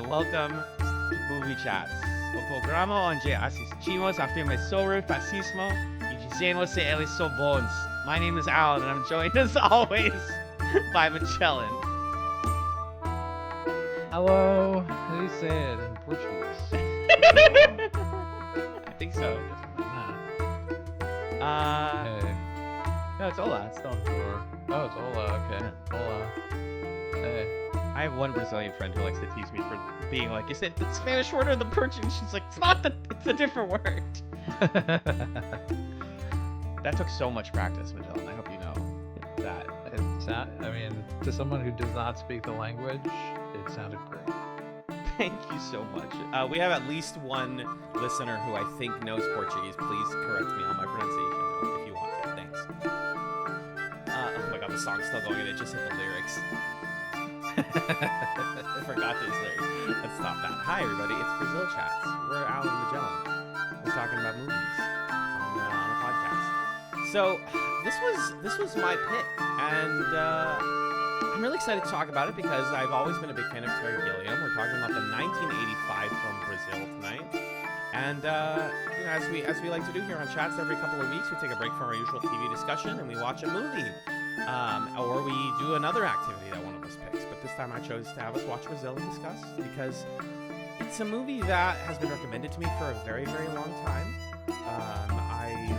welcome to MovieChatz, o programa onde assistimos a filmes sobre fascismo e dizemos se eles são bons. My name is Alan, and I'm joined as always by Magellan. Hello. How do you say it in Portuguese? I think so. Hey. No, it's hola. It's still. Oh, it's hola. Okay. Hola. Hey. I have one Brazilian friend who likes to tease me for being like, "Is it the Spanish word or the Portuguese?" She's like, "It's not it's a different word." That took so much practice, Magellan. I hope you know that. I mean, to someone who does not speak the language, it sounded great. Thank you so much. We have at least one listener who I think knows Portuguese. Please correct me on my pronunciation if you want to. Thanks. Oh my god, the song's still going and it just hit the lyrics. I forgot those lyrics. Let's stop that. Hi everybody, it's Brazil Chats. We're Alan and Magellan. We're talking about movies on a podcast. So this was my pick, and I'm really excited to talk about it because I've always been a big fan of Terry Gilliam. We're talking about the 1985 film Brazil tonight, and as we like to do here on Chats, every couple of weeks we take a break from our usual TV discussion and we watch a movie, or we do another activity that one of us picks. But this time I chose to have us watch Brazil and discuss because it's a movie that has been recommended to me for a very, very long time. I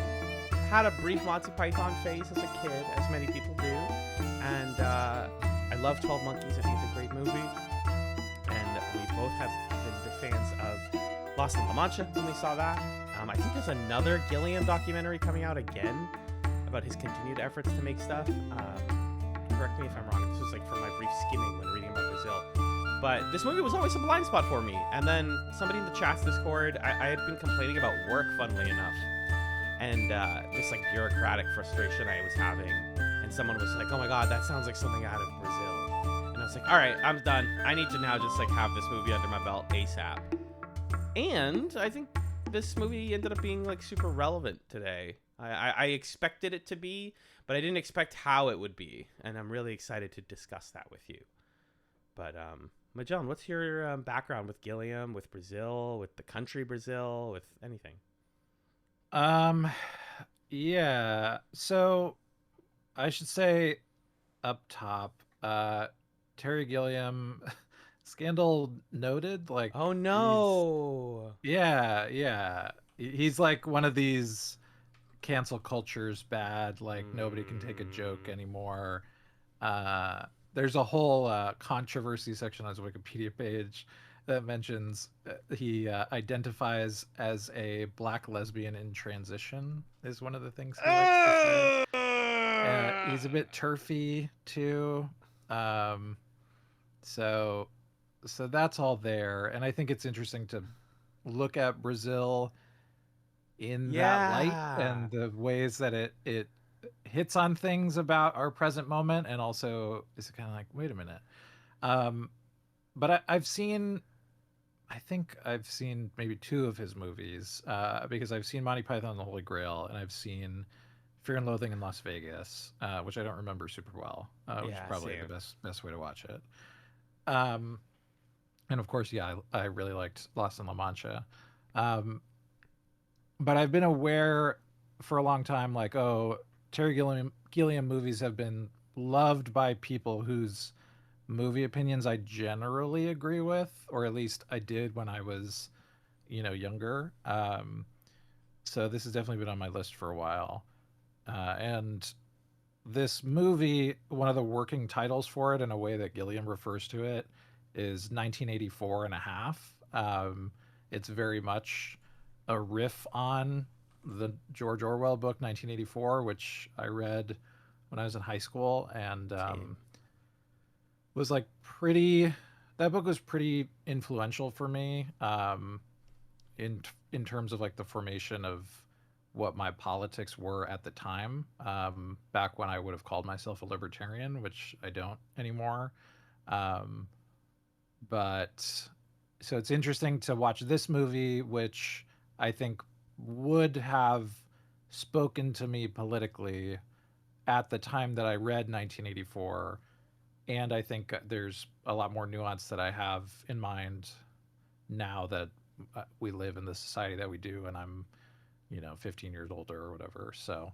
had a brief Monty Python phase as a kid, as many people do, and I love 12 Monkeys. I think it's a great movie, and we both have been big fans of Lost in La Mancha when we saw that. I think there's another Gilliam documentary coming out again about his continued efforts to make stuff. Correct me if I'm wrong. This was like from my brief skimming when reading about Brazil. But this movie was always a blind spot for me. And then somebody in the Chats Discord, I had been complaining about work, funnily enough, and this like bureaucratic frustration I was having. And someone was like, "Oh my god, that sounds like something out of Brazil." And I was like, "All right, I'm done. I need to now just like have this movie under my belt ASAP." And I think this movie ended up being like super relevant today. I expected it to be, but I didn't expect how it would be, and I'm really excited to discuss that with you. But Magellan, what's your background with Gilliam, with Brazil, with the country Brazil, with anything? Yeah. So I should say up top, Terry Gilliam, scandal noted. Like, Oh no! yeah. He's like one of these cancel culture's bad. Like nobody can take a joke anymore. There's a whole controversy section on his Wikipedia page that mentions he identifies as a black lesbian in transition is one of the things he likes to say. He's a bit turfy too. So that's all there, and I think it's interesting to look at Brazil in that light and the ways that it hits on things about our present moment, and also is kind of like, wait a minute. But I think I've seen maybe two of his movies because I've seen Monty Python and the Holy Grail, and I've seen Fear and Loathing in Las Vegas, which I don't remember super well, which is probably same. the best way to watch it. And of course, yeah, I really liked Lost in La Mancha. But I've been aware for a long time, like, oh, Terry Gilliam movies have been loved by people whose movie opinions I generally agree with, or at least I did when I was, younger. So this has definitely been on my list for a while. And this movie, one of the working titles for it, in a way that Gilliam refers to it, is 1984 and a half. It's very much a riff on the George Orwell book 1984, which I read when I was in high school, and was like that book was pretty influential for me in terms of like the formation of what my politics were at the time, back when I would have called myself a libertarian, which I don't anymore. But so it's interesting to watch this movie, which I think would have spoken to me politically at the time that I read 1984, and I think there's a lot more nuance that I have in mind now that we live in the society that we do, and I'm 15 years older or whatever. So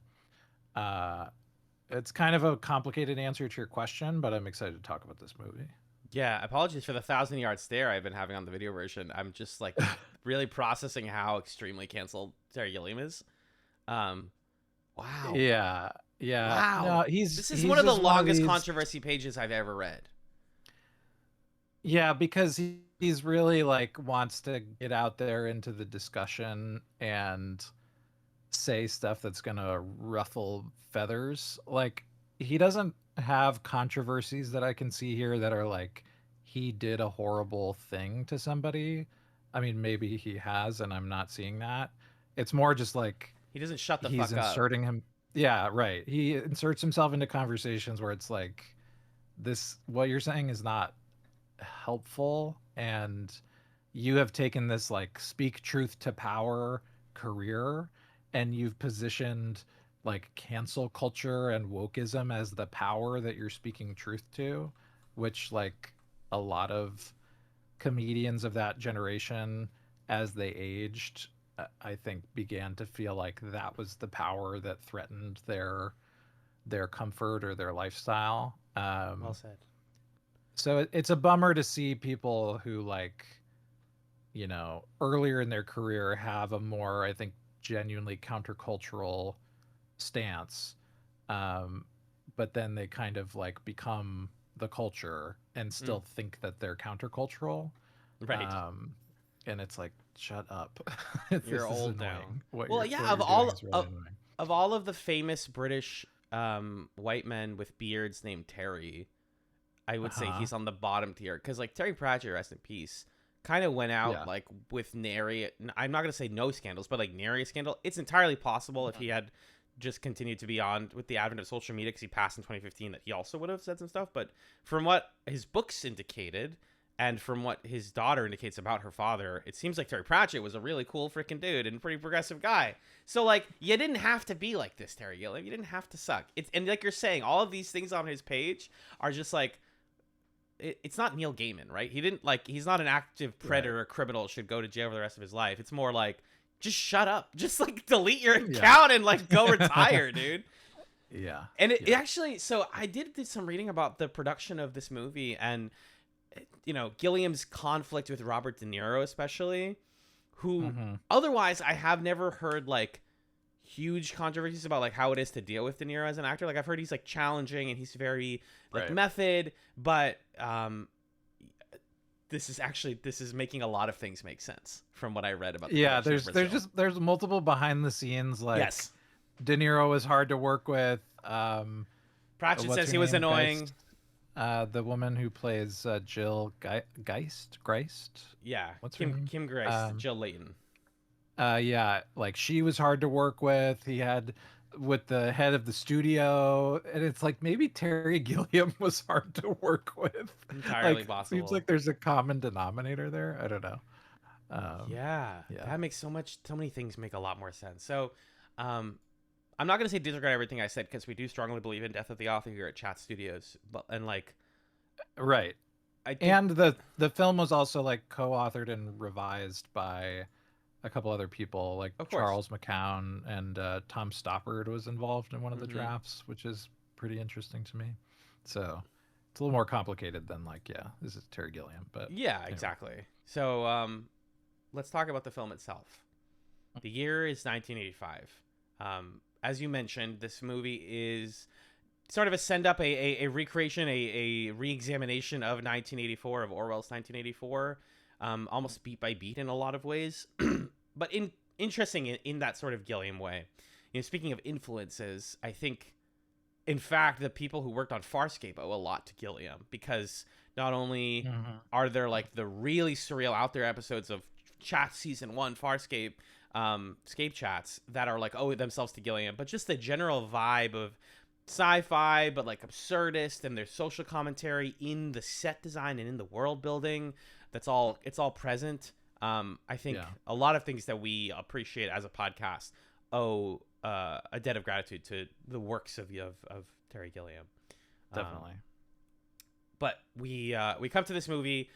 uh, it's kind of a complicated answer to your question, but I'm excited to talk about this movie. Yeah, apologies for the 1,000 yard stare I've been having on the video version. I'm just like really processing how extremely canceled Terry Gilliam is. Um, wow, Yeah, yeah. wow, No, this is he's one of the just one of longest these. controversy pages I've ever read. Yeah, because he's really like wants to get out there into the discussion and say stuff that's gonna ruffle feathers. Like he doesn't have controversies that I can see here that are like he did a horrible thing to somebody. I mean, maybe he has, and I'm not seeing that. It's more just like He doesn't shut the he's fuck up. inserting him. Yeah, right. He inserts himself into conversations where it's like this. What you're saying is not helpful, and you have taken this like speak truth to power career, and you've positioned like cancel culture and wokeism as the power that you're speaking truth to, which like a lot of comedians of that generation as they aged, I think began to feel like that was the power that threatened their comfort or their lifestyle. Well said. So it's a bummer to see people who like, earlier in their career have a more, I think, genuinely countercultural stance. Um, but then they kind of like become the culture and still think that they're countercultural. Right. And it's like, shut up. You're This is old now. annoying. What Well, you're yeah, what you're doing is really annoying. of all of the famous British white men with beards named Terry, I would say Uh-huh. he's on the bottom tier because like Terry Pratchett, rest in peace, kind of went out Yeah. like with nary. I'm not gonna say no scandals, but like nary a scandal. It's entirely possible if he had just continued to be on with the advent of social media because he passed in 2015 that he also would have said some stuff. But from what his books indicated and from what his daughter indicates about her father, it seems like Terry Pratchett was a really cool freaking dude and pretty progressive guy. So like you didn't have to be like this, Terry Gilliam. You didn't have to suck. And like you're saying, all of these things on his page are just like it's not Neil Gaiman, right? He didn't like he's not an active predator or criminal should go to jail for the rest of his life. It's more like just shut up. Just like delete your account and like go retire, dude. Yeah. And it actually, so I did some reading about the production of this movie and Gilliam's conflict with Robert De Niro especially, who otherwise I have never heard like huge controversies about like how it is to deal with De Niro as an actor. Like I've heard he's like challenging and he's very like method, but this is making a lot of things make sense from what I read about the there's multiple behind the scenes like yes. De Niro was hard to work with. Pratchett says he was annoying. The woman who plays Jill Geist. Yeah, what's her name? Kim Grace, Jill Layton. Yeah, like she was hard to work with. He had with the head of the studio, and it's like maybe Terry Gilliam was hard to work with. Entirely like, possible. Seems like there's a common denominator there. I don't know. Yeah, that makes so many things make a lot more sense. So, I'm not gonna say disregard everything I said because we do strongly believe in death of the author here at Chat Studios, but right. And the film was also like co-authored and revised by a couple other people, like Charles McCown and Tom Stoppard was involved in one of the drafts, which is pretty interesting to me. So it's a little more complicated than like, this is Terry Gilliam, but anyway. Exactly. So let's talk about the film itself. The year is 1985. As you mentioned, this movie is sort of a send up, a recreation, a re-examination of 1984, of Orwell's 1984, almost beat by beat in a lot of ways. But interesting in that sort of Gilliam way. Speaking of influences, I think, in fact, the people who worked on Farscape owe a lot to Gilliam because not only are there like the really surreal out there episodes of Chat Season 1 Farscape, Scape Chats that are like owe themselves to Gilliam, but just the general vibe of sci-fi but like absurdist, and there's social commentary in the set design and in the world building it's all present. I think a lot of things that we appreciate as a podcast owe a debt of gratitude to the works of Terry Gilliam. Definitely. But we come to this movie,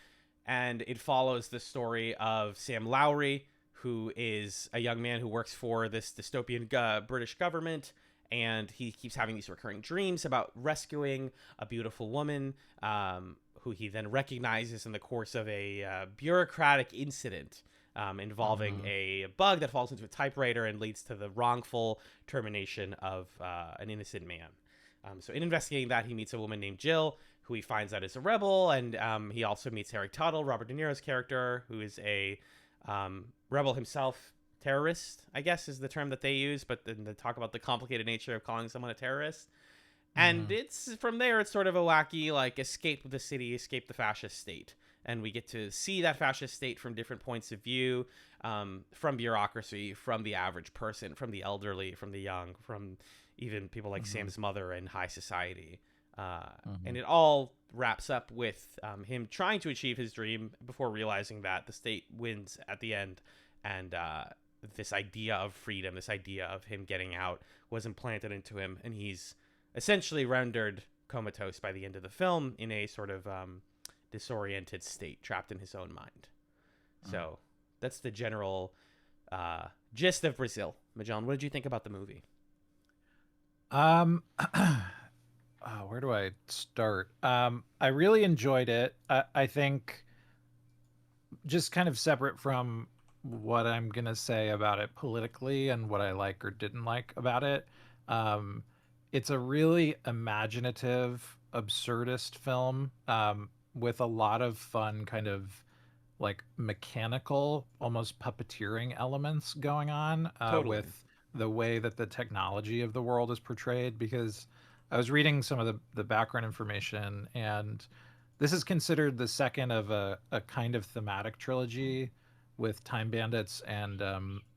and it follows the story of Sam Lowry, who is a young man who works for this dystopian British government, and he keeps having these recurring dreams about rescuing a beautiful woman, who he then recognizes in the course of a bureaucratic incident involving a bug that falls into a typewriter and leads to the wrongful termination of an innocent man. So in investigating that, he meets a woman named Jill, who he finds out is a rebel, and he also meets Harry Tuttle, Robert De Niro's character, who is a rebel himself. Terrorist, I guess, is the term that they use, but then they talk about the complicated nature of calling someone a terrorist. And it's from there, it's sort of a wacky, like, escape the city, escape the fascist state. And we get to see that fascist state from different points of view, from bureaucracy, from the average person, from the elderly, from the young, from even people like Sam's mother in high society. And it all wraps up with him trying to achieve his dream before realizing that the state wins at the end. And this idea of freedom, this idea of him getting out was implanted into him. And he's essentially rendered comatose by the end of the film in a sort of disoriented state, trapped in his own mind. So that's the general gist of Brazil. Magellan, what did you think about the movie? Where do I start? I really enjoyed it. I think, just kind of separate from what I'm gonna say about it politically and what I like or didn't like about it, it's a really imaginative, absurdist film, with a lot of fun kind of like mechanical, almost puppeteering elements going on, Totally. with the way that the technology of the world is portrayed. Because I was reading some of the background information, and this is considered the second of a kind of thematic trilogy, with Time Bandits and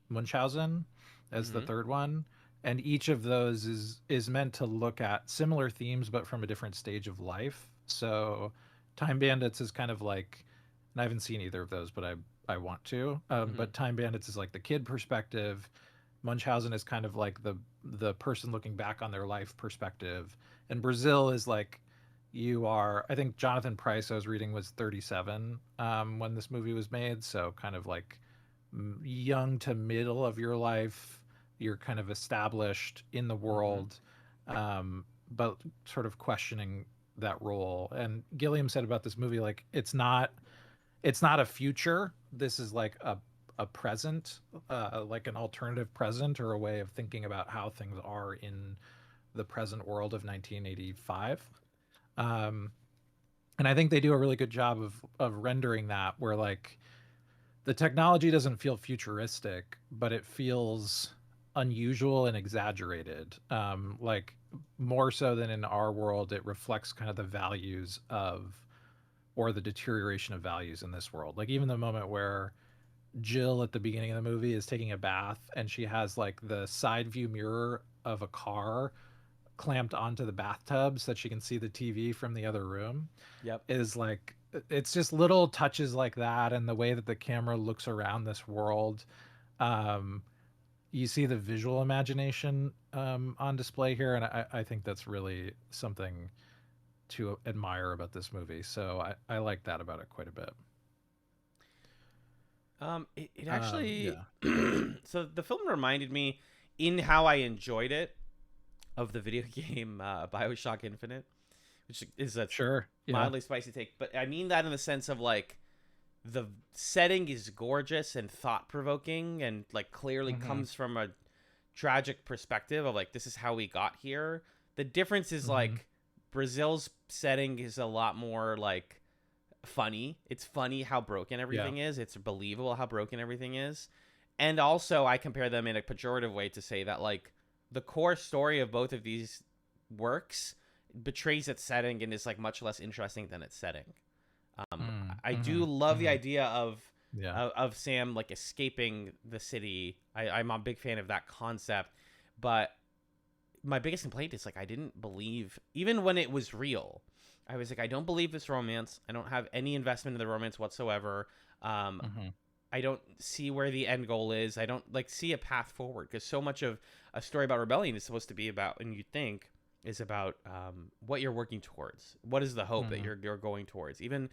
Munchausen as the third one. And each of those is meant to look at similar themes, but from a different stage of life. So Time Bandits is kind of like, and I haven't seen either of those, but I want to. But Time Bandits is like the kid perspective. Munchausen is kind of like the person looking back on their life perspective. And Brazil is like, you are, I think Jonathan Pryce, I was reading, was 37 when this movie was made. So kind of like young to middle of your life. You're kind of established in the world, but sort of questioning that role. And Gilliam said about this movie, like, it's not a future. This is like a present, like an alternative present, or a way of thinking about how things are in the present world of 1985. And I think they do a really good job of rendering that, where like the technology doesn't feel futuristic, but it feels unusual and exaggerated. Like, more so than in our world, it reflects kind of the values of, or the deterioration of values in this world. Like, even the moment where Jill at the beginning of the movie is taking a bath, and she has like the side view mirror of a car clamped onto the bathtub so that she can see the TV from the other room. Yep. Is like, it's just little touches like that, and the way that the camera looks around this world. You see the visual imagination on display here, and I think that's really something to admire about this movie. So I like that about it quite a bit. It actually, Yeah. so the film reminded me, in how I enjoyed it, of the video game BioShock Infinite, which is a Sure. Yeah. mildly spicy take. But I mean that in the sense of like, the setting is gorgeous and thought-provoking, and like clearly comes from a tragic perspective of like, this is how we got here. The difference is like, Brazil's setting is a lot more like funny. It's funny how broken everything is. It's believable how broken everything is. And also I compare them in a pejorative way to say that like, the core story of both of these works betrays its setting and is like much less interesting than its setting. I do love the idea of Sam like escaping the city. I'm a big fan of that concept, but my biggest complaint is like, I didn't believe, even when it was real, I was like, I don't believe this romance. I don't have any investment in the romance whatsoever. I don't see where the end goal is. I don't like see a path forward, because so much of a story about rebellion is supposed to be about, and you think, is about what you're working towards. What is the hope that Mm-hmm. you're going towards? Even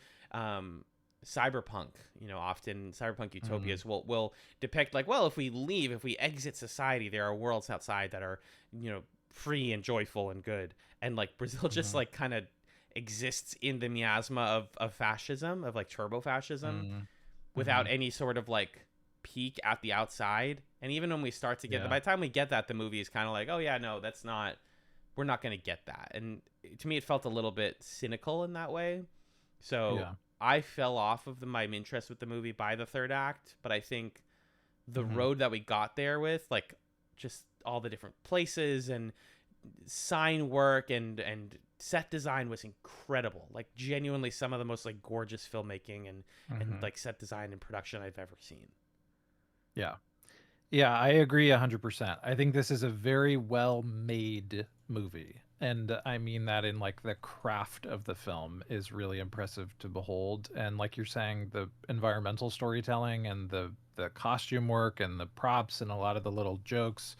cyberpunk, often cyberpunk Mm-hmm. utopias will depict like, well, if we leave, if we exit society, there are worlds outside that are, free and joyful and good. And like Brazil just Mm-hmm. like kind of exists in the miasma of fascism, of like turbo fascism, Mm-hmm. without any sort of like peak at the outside. And even when we start to get that, Yeah. by the time we get that, the movie is kind of like, oh yeah, no, that's not, we're not going to get that. And to me, it felt a little bit cynical in that way. So Yeah. I fell off of my interest with the movie by the third act. But I think the Mm-hmm. road that we got there with, like, just all the different places and sign work and set design was incredible. Like, genuinely some of the most like gorgeous filmmaking and Mm-hmm. like set design and production I've ever seen. Yeah. Yeah, I agree 100%. I think this is a very well made movie. And I mean that in like the craft of the film is really impressive to behold. And like you're saying, the environmental storytelling and the costume work and the props and a lot of the little jokes.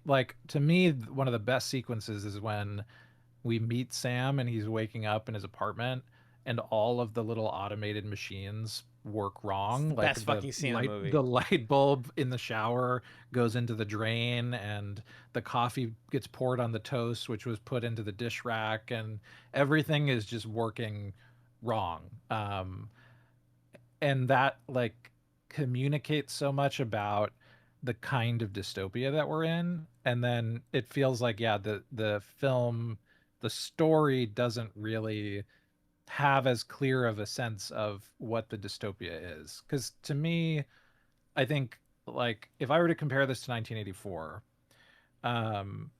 Like to me, one of the best sequences is when we meet Sam and he's waking up in his apartment and all of the little automated machines work It's wrong. the Like best fucking scene in the movie. the light bulb in the shower goes into the drain and the coffee gets poured on the toast which was put into the dish rack and everything is just working wrong. And that like communicates so much about the kind of dystopia that we're in, and then it feels like yeah, the film, the story doesn't really have as clear of a sense of what the dystopia is, because to me I think like if I were to compare this to 1984, um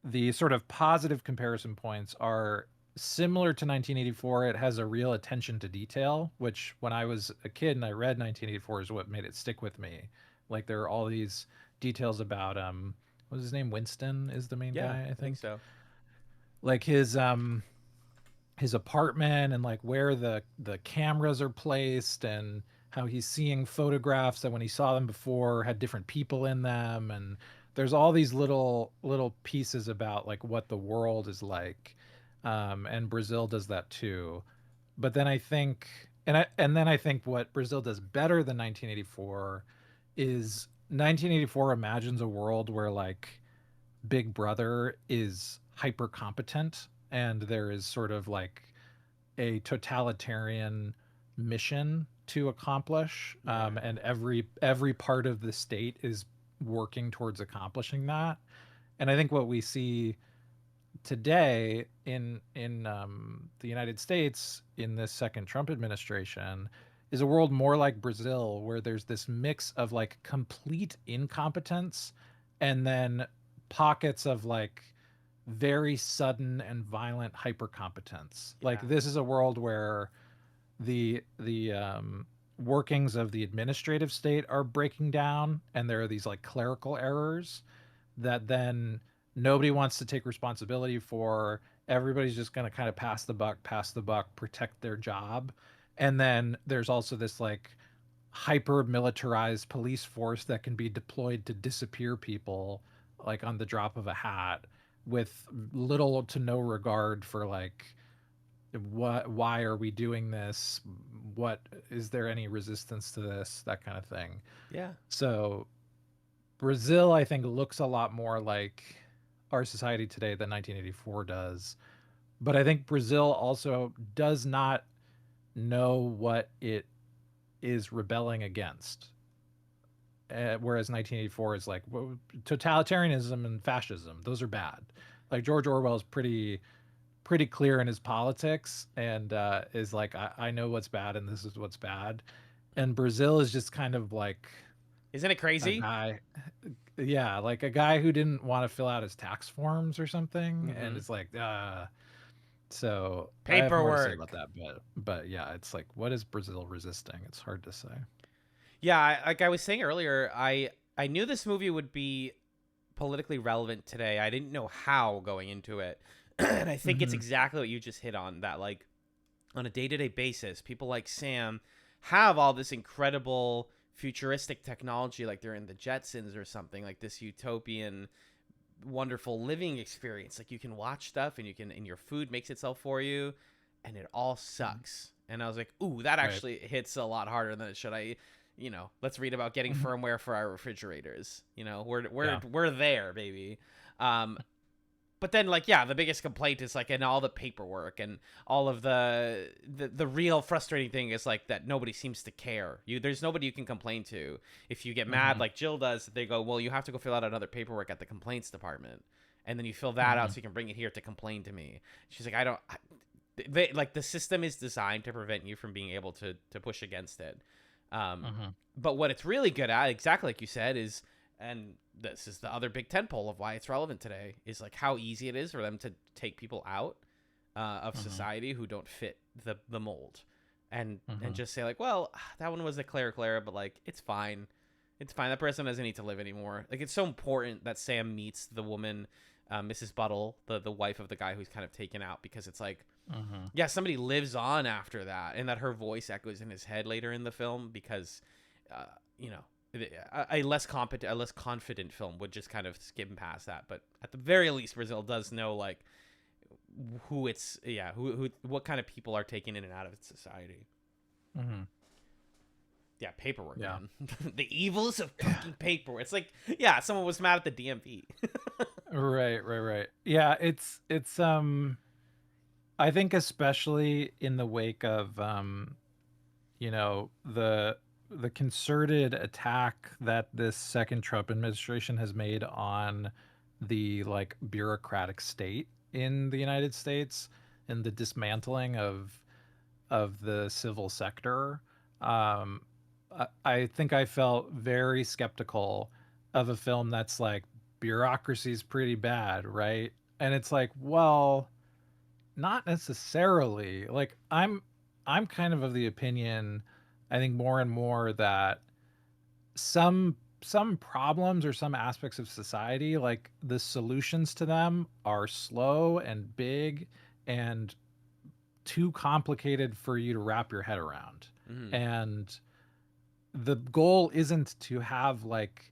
the sort of positive comparison points are similar to 1984. It has a real attention to detail, which when I was a kid and I read 1984 is what made it stick with me. Like there are all these details about what's his name? Winston is the main Yeah, guy, I I think think. so. Like his apartment and like where the cameras are placed and how he's seeing photographs that when he saw them before had different people in them, and there's all these little pieces about like what the world is like, and Brazil does that too. But then I think and then I think what Brazil does better than 1984 is 1984 imagines a world where like Big Brother is hyper competent and there is sort of like a totalitarian mission to accomplish, Yeah. and every part of the state is working towards accomplishing that. And I think what we see today in the United States in this second Trump administration is a world more like Brazil, where there's this mix of like complete incompetence and then pockets of like very sudden and violent hypercompetence. Like Yeah. this is a world where the workings of the administrative state are breaking down, and there are these like clerical errors that then nobody wants to take responsibility for. Everybody's just going to kind of pass the buck, protect their job. And then there's also this like hyper militarized police force that can be deployed to disappear people like on the drop of a hat with little to no regard for like why are we doing this, what is there any resistance to this, that kind of thing. Yeah. So Brazil I think looks a lot more like our society today than 1984 does, but I think Brazil also does not know what it is rebelling against. Whereas 1984 is like well, totalitarianism and fascism; those are bad. Like George Orwell is pretty clear in his politics and is like I know what's bad and this is what's bad. And Brazil is just kind of like Isn't it a crazy? guy, yeah, like a guy who didn't want to fill out his tax forms or something, and Mm-hmm. it's like so I have more to say about Paperwork. that, but yeah, it's like what is Brazil resisting? It's hard to say. Yeah, like I was saying earlier, I knew this movie would be politically relevant today. I didn't know how going into it. And I think it's Mm-hmm. exactly what you just hit on, that like on a day-to-day basis, people like Sam have all this incredible futuristic technology, like they're in the Jetsons or something, like this utopian wonderful living experience. Like you can watch stuff and your food makes itself for you, and it all sucks. And I was like, ooh, that Right. actually hits a lot harder than it should. Let's read about getting Mhm. firmware for our refrigerators. Yeah. We're there, baby. But then, like, yeah, the biggest complaint is like, and all the paperwork and all of the real frustrating thing is like that nobody seems to care. There's nobody you can complain to. If you get mad, Mhm. like Jill does, they go, well, you have to go fill out another paperwork at the complaints department, and then you fill that out Mhm. so you can bring it here to complain to me. She's like, I don't. They like the system is designed to prevent you from being able to push against it. Um, Mhm. but what it's really good at, exactly like you said, is, and this is the other big tentpole of why it's relevant today, is like how easy it is for them to take people out of Mhm. society who don't fit the mold, and Mhm. just say like, well, that one was a Clara, but like it's fine, it's fine. That person doesn't need to live anymore. Like it's so important that Sam meets the woman, Mrs. Buttle, the wife of the guy who's kind of taken out, because it's like, Mhm. yeah, somebody lives on after that, and that her voice echoes in his head later in the film, because uh, you know a less competent, a less confident film would just kind of skim past that. But at the very least, Brazil does know like who it's, yeah, who what kind of people are taken in and out of its society. Mhm. Yeah, paperwork, Yeah. man. The evils of fucking paperwork. It's like, yeah, someone was mad at the DMV. Right. Right. Right. Yeah. It's. I think especially in the wake of the concerted attack that this second Trump administration has made on the like bureaucratic state in the United States and the dismantling of the civil sector. I think I felt very skeptical of a film that's like bureaucracy's pretty bad, right? And it's like, well, not necessarily. Like I'm kind of the opinion, I think more and more that some problems or some aspects of society, like the solutions to them are slow and big and too complicated for you to wrap your head around. Mm, And the goal isn't to have like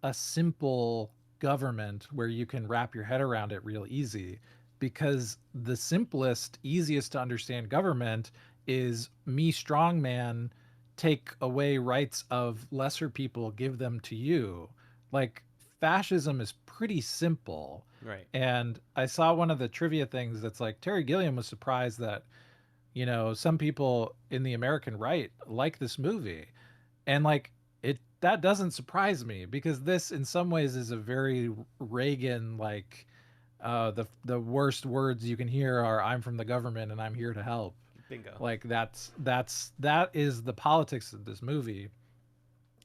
a simple government where you can wrap your head around it real easy, because the simplest, easiest to understand government is me strongman, take away rights of lesser people, give them to you. Like fascism is pretty simple. right. And I saw one of the trivia things that's like Terry Gilliam was surprised that, some people in the American right like this movie. And like it that doesn't surprise me, because this in some ways is a very Reagan like, the worst words you can hear are I'm from the government and I'm here to help. Bingo. Like that is the politics of this movie.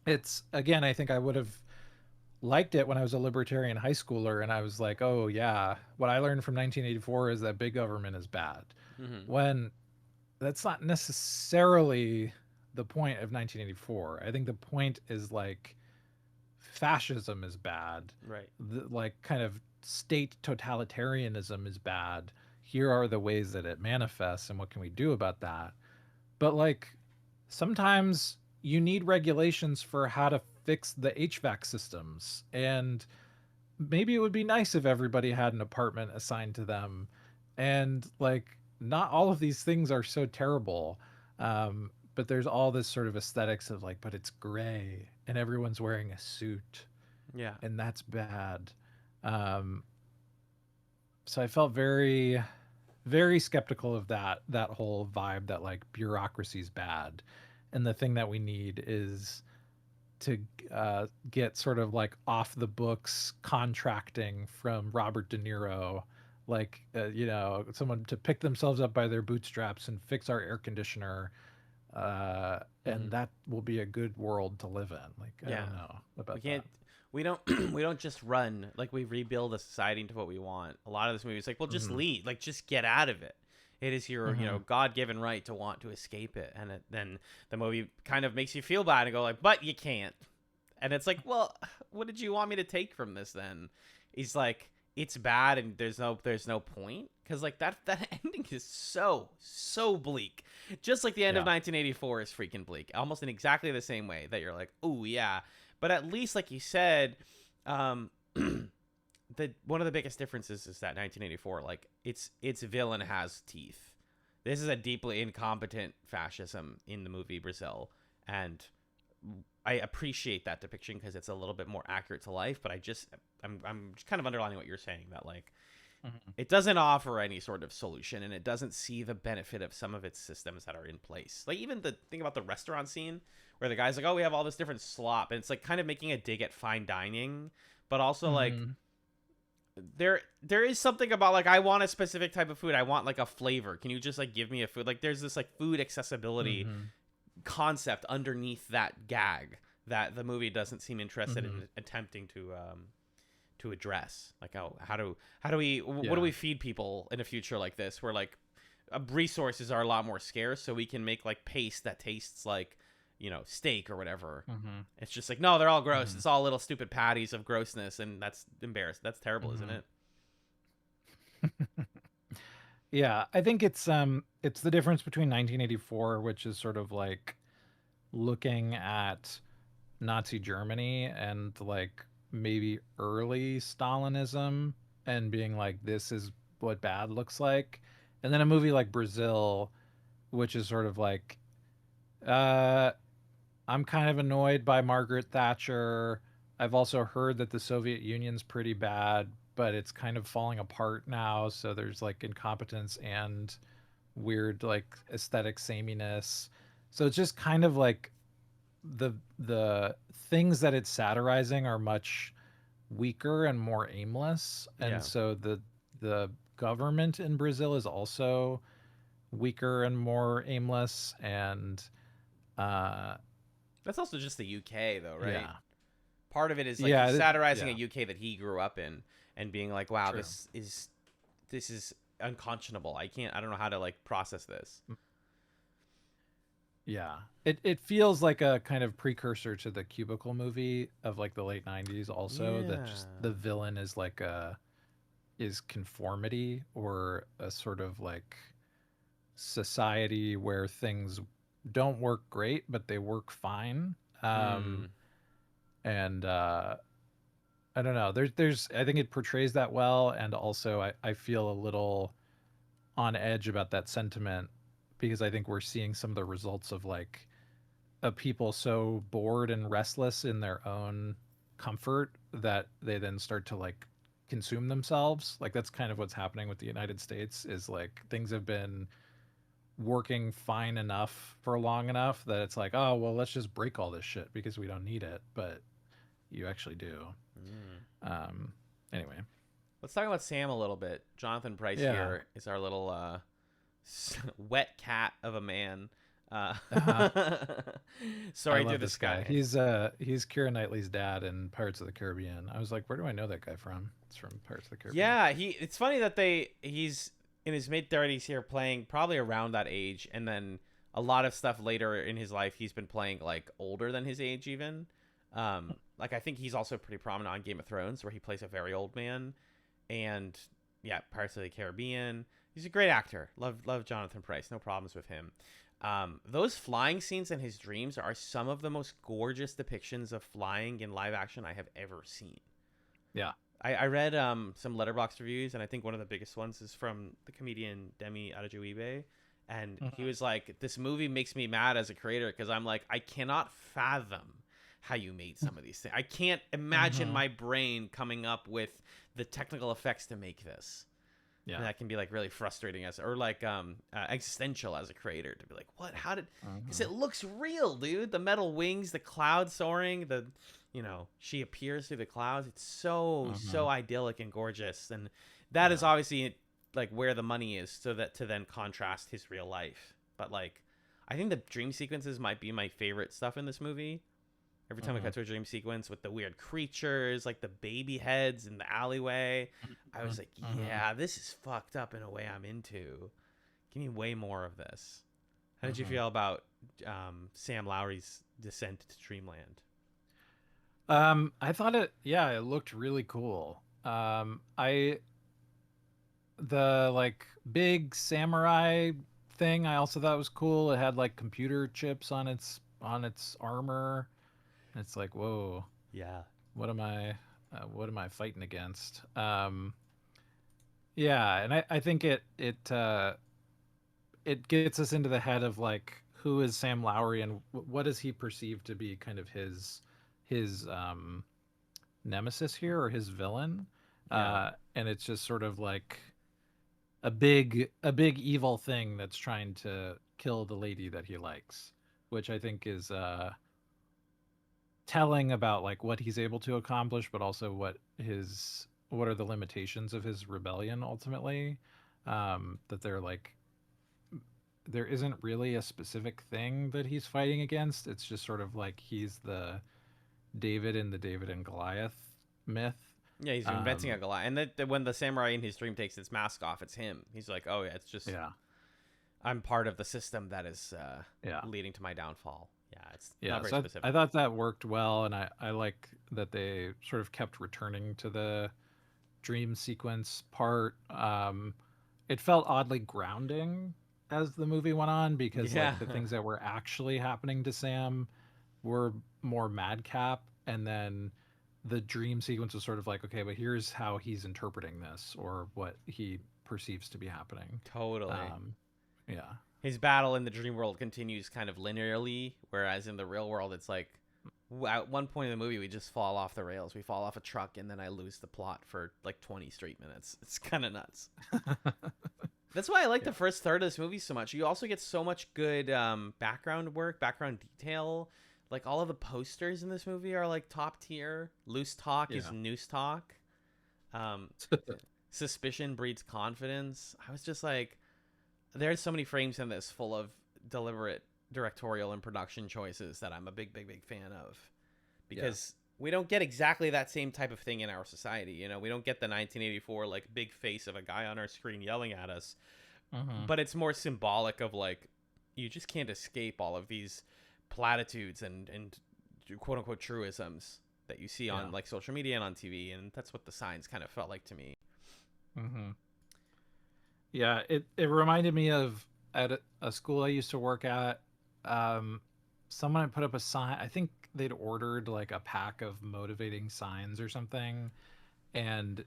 It's again, I think I would have liked it when I was a libertarian high schooler and I was like, "Oh yeah, what I learned from 1984 is that big government is bad." Mm-hmm. When that's not necessarily the point of 1984. I think the point is like fascism is bad. Right. Like kind of state totalitarianism is bad. Here are the ways that it manifests and what can we do about that? But like sometimes you need regulations for how to fix the HVAC systems, and maybe it would be nice if everybody had an apartment assigned to them, and like not all of these things are so terrible. But there's all this sort of aesthetics of like, but it's gray and everyone's wearing a suit Yeah. and that's bad. um, so I felt very very skeptical of that whole vibe that like bureaucracy's bad, and the thing that we need is to get sort of like off the books contracting from Robert De Niro, like someone to pick themselves up by their bootstraps and fix our air conditioner, Mm-hmm. and that will be a good world to live in. Like I Yeah. don't know We about that. can't. We don't. We don't just run. Like we rebuild a society into what we want. A lot of this movie is like, well, just Hmm. leave. Like just get out of it. It is your, Hmm. God-given right to want to escape it, and then the movie kind of makes you feel bad and go like, but you can't. And it's like, well, what did you want me to take from this then? He's like, it's bad, and there's no point, because like that ending is so bleak, just like the end of Yeah. 1984 is freaking bleak, almost in exactly the same way that you're like, oh yeah, but at least like you said, um, one of the biggest differences is that 1984, like its villain has teeth. This is a deeply incompetent fascism in the movie Brazil, and I appreciate that depiction because it's a little bit more accurate to life. But I'm just kind of underlining what you're saying, that like it doesn't offer any sort of solution, and it doesn't see the benefit of some of its systems that are in place. Like even the thing about the restaurant scene where the guy's like, oh, we have all this different slop, and it's like kind of making a dig at fine dining, but also like there is something about like I want a specific type of food. I want like a flavor. Can you just like give me a food? Like there's this like food accessibility concept underneath that gag that the movie doesn't seem interested in attempting to address. Like how do we what do we feed people in a future like this where like resources are a lot more scarce, so we can make like paste that tastes like, you know, steak or whatever. It's just like, no, they're all gross. It's all little stupid patties of grossness, and that's embarrassing. That's terrible, isn't it? Yeah, I think it's the difference between 1984, which is sort of like looking at Nazi Germany and like maybe early Stalinism and being like, this is what bad looks like. And then a movie like Brazil, which is sort of like, I'm kind of annoyed by Margaret Thatcher. I've also heard that the Soviet Union's pretty bad, but it's kind of falling apart now. So there's like incompetence and weird like aesthetic sameness. So it's just kind of like the things that it's satirizing are much weaker and more aimless. And so the government in Brazil is also weaker and more aimless. And that's also just the UK though, right? Yeah. Part of it is like satirizing a UK that he grew up in and being like, wow, this is unconscionable. I don't know how to like process this. Yeah. It feels like a kind of precursor to the Cubicle movie of like the late 90s also, that just the villain is like is conformity, or a sort of like society where things don't work great but they work fine. And I don't know, there's I think it portrays that well, and also I feel a little on edge about that sentiment because I think we're seeing some of the results of like a people so bored and restless in their own comfort that they then start to like consume themselves. Like that's kind of what's happening with the United States, is like things have been working fine enough for long enough that it's like, oh well, let's just break all this shit because we don't need it, but you actually do. Anyway, let's talk about Sam a little bit. Jonathan Pryce here is our little wet cat of a man. Sorry to this guy. He's Keira Knightley's dad in Pirates of the Caribbean. I was like, where do I know that guy from? It's from Pirates of the Caribbean. Yeah, it's funny that he's in his mid-30s here, playing probably around that age, and then a lot of stuff later in his life he's been playing like older than his age even. Like I think he's also pretty prominent on Game of Thrones, where he plays a very old man, and Pirates of the Caribbean. He's a great actor. Love Jonathan Pryce. No problems with him. Those flying scenes in his dreams are some of the most gorgeous depictions of flying in live action I have ever seen. Yeah. I read some Letterboxd reviews, and I think one of the biggest ones is from the comedian Demi Adejuyigbe, and he was like, this movie makes me mad as a creator because I'm like, I cannot fathom how you made some of these things. I can't imagine my brain coming up with the technical effects to make this. Yeah, and that can be like really frustrating or like existential as a creator, to be like, what? How did? Because it looks real, dude. The metal wings, the cloud soaring, she appears through the clouds. It's so idyllic and gorgeous, and that is obviously like where the money is, so that to then contrast his real life. But like, I think the dream sequences might be my favorite stuff in this movie. Every time we cut to a dream sequence with the weird creatures, like the baby heads in the alleyway, I was like, yeah, this is fucked up in a way I'm into. Give me way more of this. How did you feel about Sam Lowry's descent to Dreamland? I thought it looked really cool. The like big samurai thing I also thought was cool. It had like computer chips on its armor. It's like, whoa. Yeah. What am I? what am I fighting against? Yeah, and I think it gets us into the head of like who is Sam Lowry and what does he perceive to be kind of his nemesis here or his villain. Yeah. And it's just sort of like a big evil thing that's trying to kill the lady that he likes, which I think is telling about like what he's able to accomplish, but also what are the limitations of his rebellion ultimately. That they're like there isn't really a specific thing that he's fighting against. It's just sort of like he's the David in the David and Goliath myth. Yeah, he's inventing a Goliath. And when the samurai in his dream takes its mask off, it's him. He's like, oh, yeah, it's just, Yeah. I'm part of the system that is Yeah. leading to my downfall. Yeah, it's Yeah, not very so specific. I thought that worked well, and I like that they sort of kept returning to the dream sequence part. It felt oddly grounding as the movie went on because Yeah. like the things that were actually happening to Sam were more madcap, and then the dream sequence was sort of like, okay, but here's how he's interpreting this or what he perceives to be happening. Totally. Yeah. His battle in the dream world continues kind of linearly, whereas in the real world, it's like at one point in the movie, we just fall off the rails. We fall off a truck, and then I lose the plot for like 20 straight minutes. It's kind of nuts. That's why I like the first third of this movie so much. You also get so much good background work, background detail. Like all of the posters in this movie are like top tier. Loose talk is noose talk. Suspicion breeds confidence. I was just like, there's so many frames in this full of deliberate directorial and production choices that I'm a big fan of, because we don't get exactly that same type of thing in our society. You know, we don't get the 1984 like big face of a guy on our screen yelling at us, but it's more symbolic of like, you just can't escape all of these platitudes and quote unquote truisms that you see on like social media and on TV, and that's what the signs kind of felt like to me. Yeah, it reminded me of at a school I used to work at. Someone had put up a sign. I think they'd ordered like a pack of motivating signs or something, and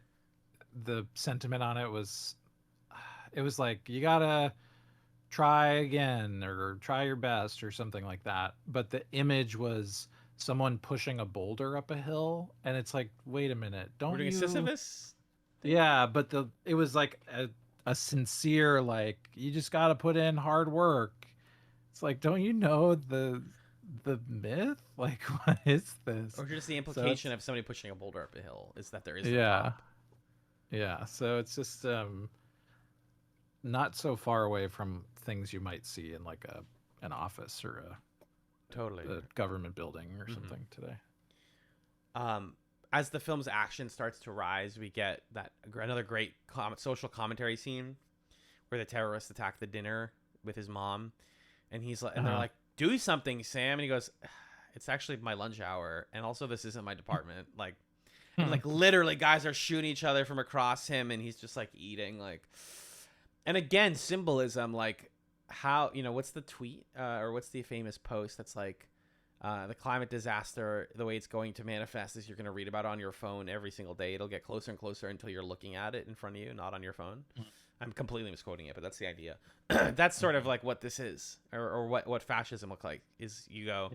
the sentiment on it was like, you gotta try again or try your best or something like that. But the image was someone pushing a boulder up a hill, and it's like, wait a minute, don't We're doing you? a Sisyphus thing? Yeah, but it was like a sincere like, you just got to put in hard work. It's like, don't you know the myth? Like, what is this? Or just the implication of somebody pushing a boulder up a hill is that there is a top. Yeah, so it's just not so far away from things you might see in like an office or a government building or something today. As the film's action starts to rise, we get another great social commentary scene where the terrorists attack the dinner with his mom, and he's like, and they're like, "Do something, Sam," and he goes, "It's actually my lunch hour, and also this isn't my department." Like, and like literally, guys are shooting each other from across him, and he's just like eating like. And again, symbolism, like how, you know, what's the tweet or what's the famous post that's like, the climate disaster, the way it's going to manifest is you're going to read about it on your phone every single day. It'll get closer and closer until you're looking at it in front of you, not on your phone. I'm completely misquoting it, but that's the idea. That's sort of like what this is, or what fascism looks like. Is you go,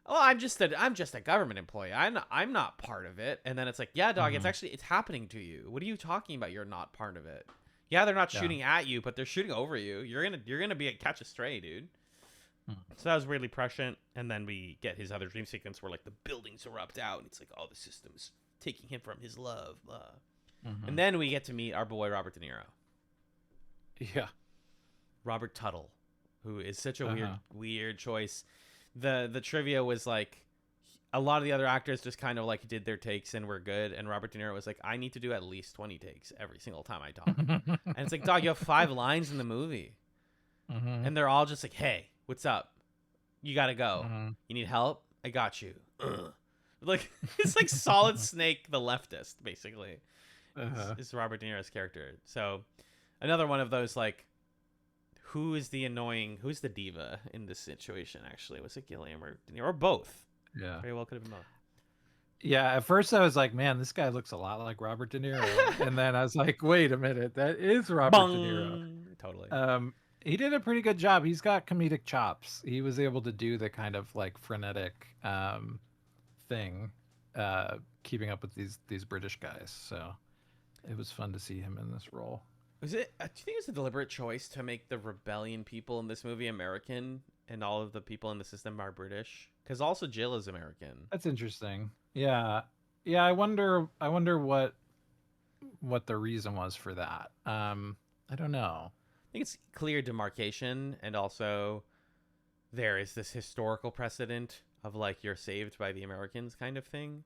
oh, I'm just a government employee. I'm not part of it. And then it's like, yeah, dog, it's happening to you. What are you talking about? You're not part of it. Yeah, they're not shooting at you, but they're shooting over you. You're gonna be catch a stray, dude. So that was weirdly prescient. And then we get his other dream sequence where like the buildings erupt out, and it's like, oh, the system's taking him from his love. And then we get to meet our boy Robert De Niro. Yeah, Robert Tuttle, who is such a weird choice. The trivia was like, a lot of the other actors just kind of like did their takes and were good, and Robert De Niro was like, I need to do at least 20 takes every single time I talk. And it's like, dog, you have 5 lines in the movie, and they're all just like, hey, what's up? You gotta go. You need help? I got you. Like, it's like Solid Snake, the leftist, basically. Is Robert De Niro's character. So another one of those like, who's the diva in this situation? Actually, was it Gilliam or De Niro, or both? Yeah, very well could have been both. Yeah, at first I was like, man, this guy looks a lot like Robert De Niro. And then I was like, wait a minute, that is Robert De Niro. Bung! Totally. Um, he did a pretty good job. He's got comedic chops. He was able to do the kind of like frenetic thing, keeping up with these British guys. So it was fun to see him in this role. Was it? Do you think it's a deliberate choice to make the rebellion people in this movie American and all of the people in the system are British? Because also Jill is American. That's interesting. Yeah. Yeah, I wonder what the reason was for that. I don't know. I think it's clear demarcation, and also there is this historical precedent of like you're saved by the Americans kind of thing.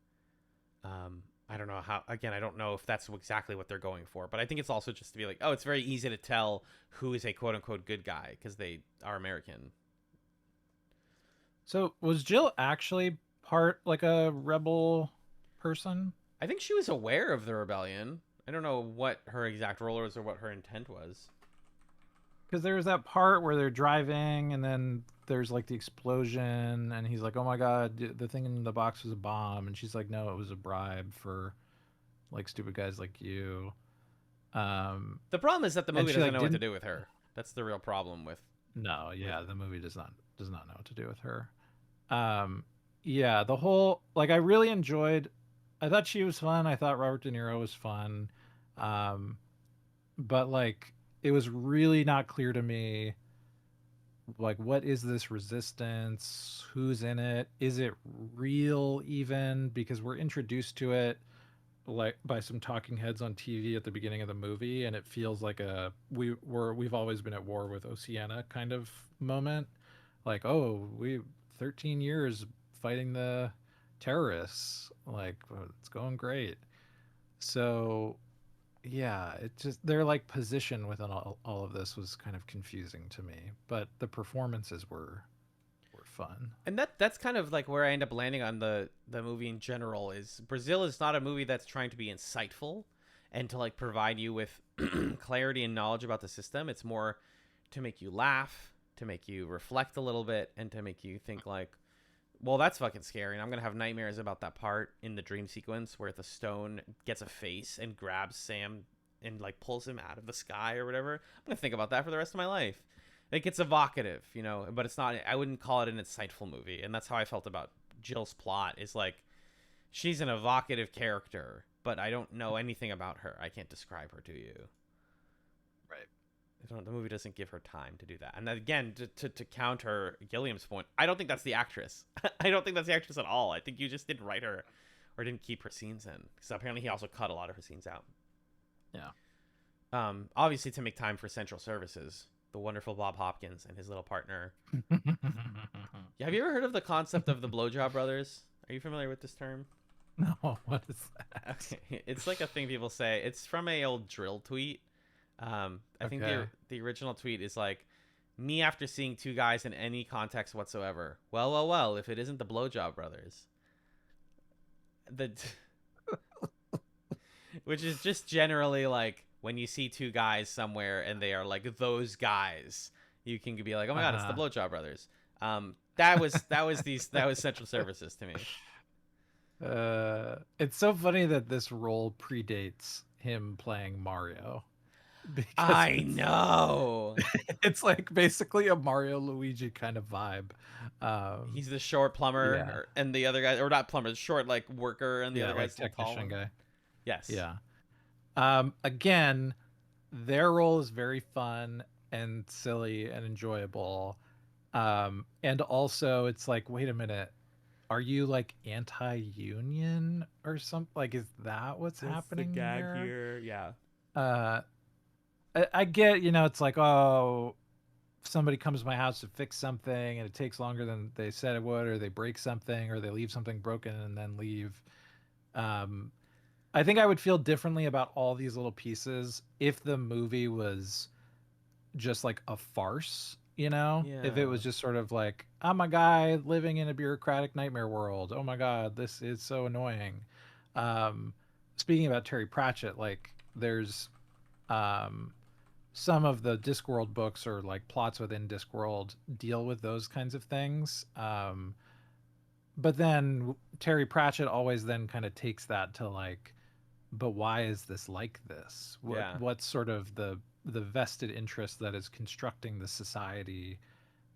I don't know how. Again, I don't know if that's exactly what they're going for, but I think it's also just to be like, oh, it's very easy to tell who is a quote unquote good guy because they are American. So was Jill actually part like a rebel person? I think she was aware of the rebellion. I don't know what her exact role was or what her intent was. Because there was that part where they're driving and then there's like the explosion and he's like, oh my god, the thing in the box was a bomb, and she's like, no, it was a bribe for like stupid guys like you. The problem is that the And movie she doesn't like know what to didn't. do with her. That's the real problem with. No, yeah, the movie does not know what to do with her. Yeah, the whole like I really enjoyed. I thought she was fun. I thought Robert De Niro was fun. Um, but like it was really not clear to me like what is this resistance? Who's in it? Is it real even? Because we're introduced to it like by some talking heads on TV at the beginning of the movie, and it feels like we've always been at war with Oceania kind of moment. Like, oh, we 13 years fighting the terrorists. Like, it's going great. So yeah, it just their like position within all of this was kind of confusing to me, but the performances were fun. And that's kind of like where I end up landing on the movie in general is Brazil is not a movie that's trying to be insightful and to like provide you with clarity and knowledge about the system. It's more to make you laugh, to make you reflect a little bit, and to make you think like, well, that's fucking scary, and I'm gonna have nightmares about that part in the dream sequence where the stone gets a face and grabs Sam and like pulls him out of the sky or whatever. I'm gonna think about that for the rest of my life. Like it's evocative, you know, but it's not. I wouldn't call it an insightful movie, and that's how I felt about Jill's plot. Is like she's an evocative character, but I don't know anything about her. I can't describe her to you. Right. The movie doesn't give her time to do that. And again, to counter Gilliam's point, I don't think that's the actress. I don't think that's the actress at all. I think you just didn't write her or didn't keep her scenes in. Because apparently he also cut a lot of her scenes out. Yeah. Obviously, to make time for Central Services, the wonderful Bob Hopkins and his little partner. Yeah, have you ever heard of the concept of the Blowjob Brothers? Are you familiar with this term? No, what is that? Okay. It's like a thing people say. It's from a old drill tweet. I think the original tweet is like, me after seeing two guys in any context whatsoever. Well, if it isn't the Blowjob Brothers. Which is just generally like when you see two guys somewhere and they are like those guys, you can be like, oh my god, it's the Blowjob Brothers. That was Central Services to me. It's so funny that this role predates him playing Mario. I know. It's like basically a Mario Luigi kind of vibe. He's the short plumber, and the other guy, or not plumber, the short like worker, and the other guy's like technician guy. Yes. Yeah. Again, their role is very fun and silly and enjoyable. And also it's like, wait a minute, are you like anti-union or something? Like, is that what's happening the gag here? Yeah. I get, it's like, oh, somebody comes to my house to fix something and it takes longer than they said it would, or they break something, or they leave something broken and then leave. I think I would feel differently about all these little pieces if the movie was just like a farce, if it was just sort of like, I'm a guy living in a bureaucratic nightmare world. Oh my God, this is so annoying. Speaking about Terry Pratchett, like there's some of the Discworld books or like plots within Discworld deal with those kinds of things. but then Terry Pratchett always then kind of takes that to like, but why is this like this? Yeah. What's sort of the vested interest that is constructing the society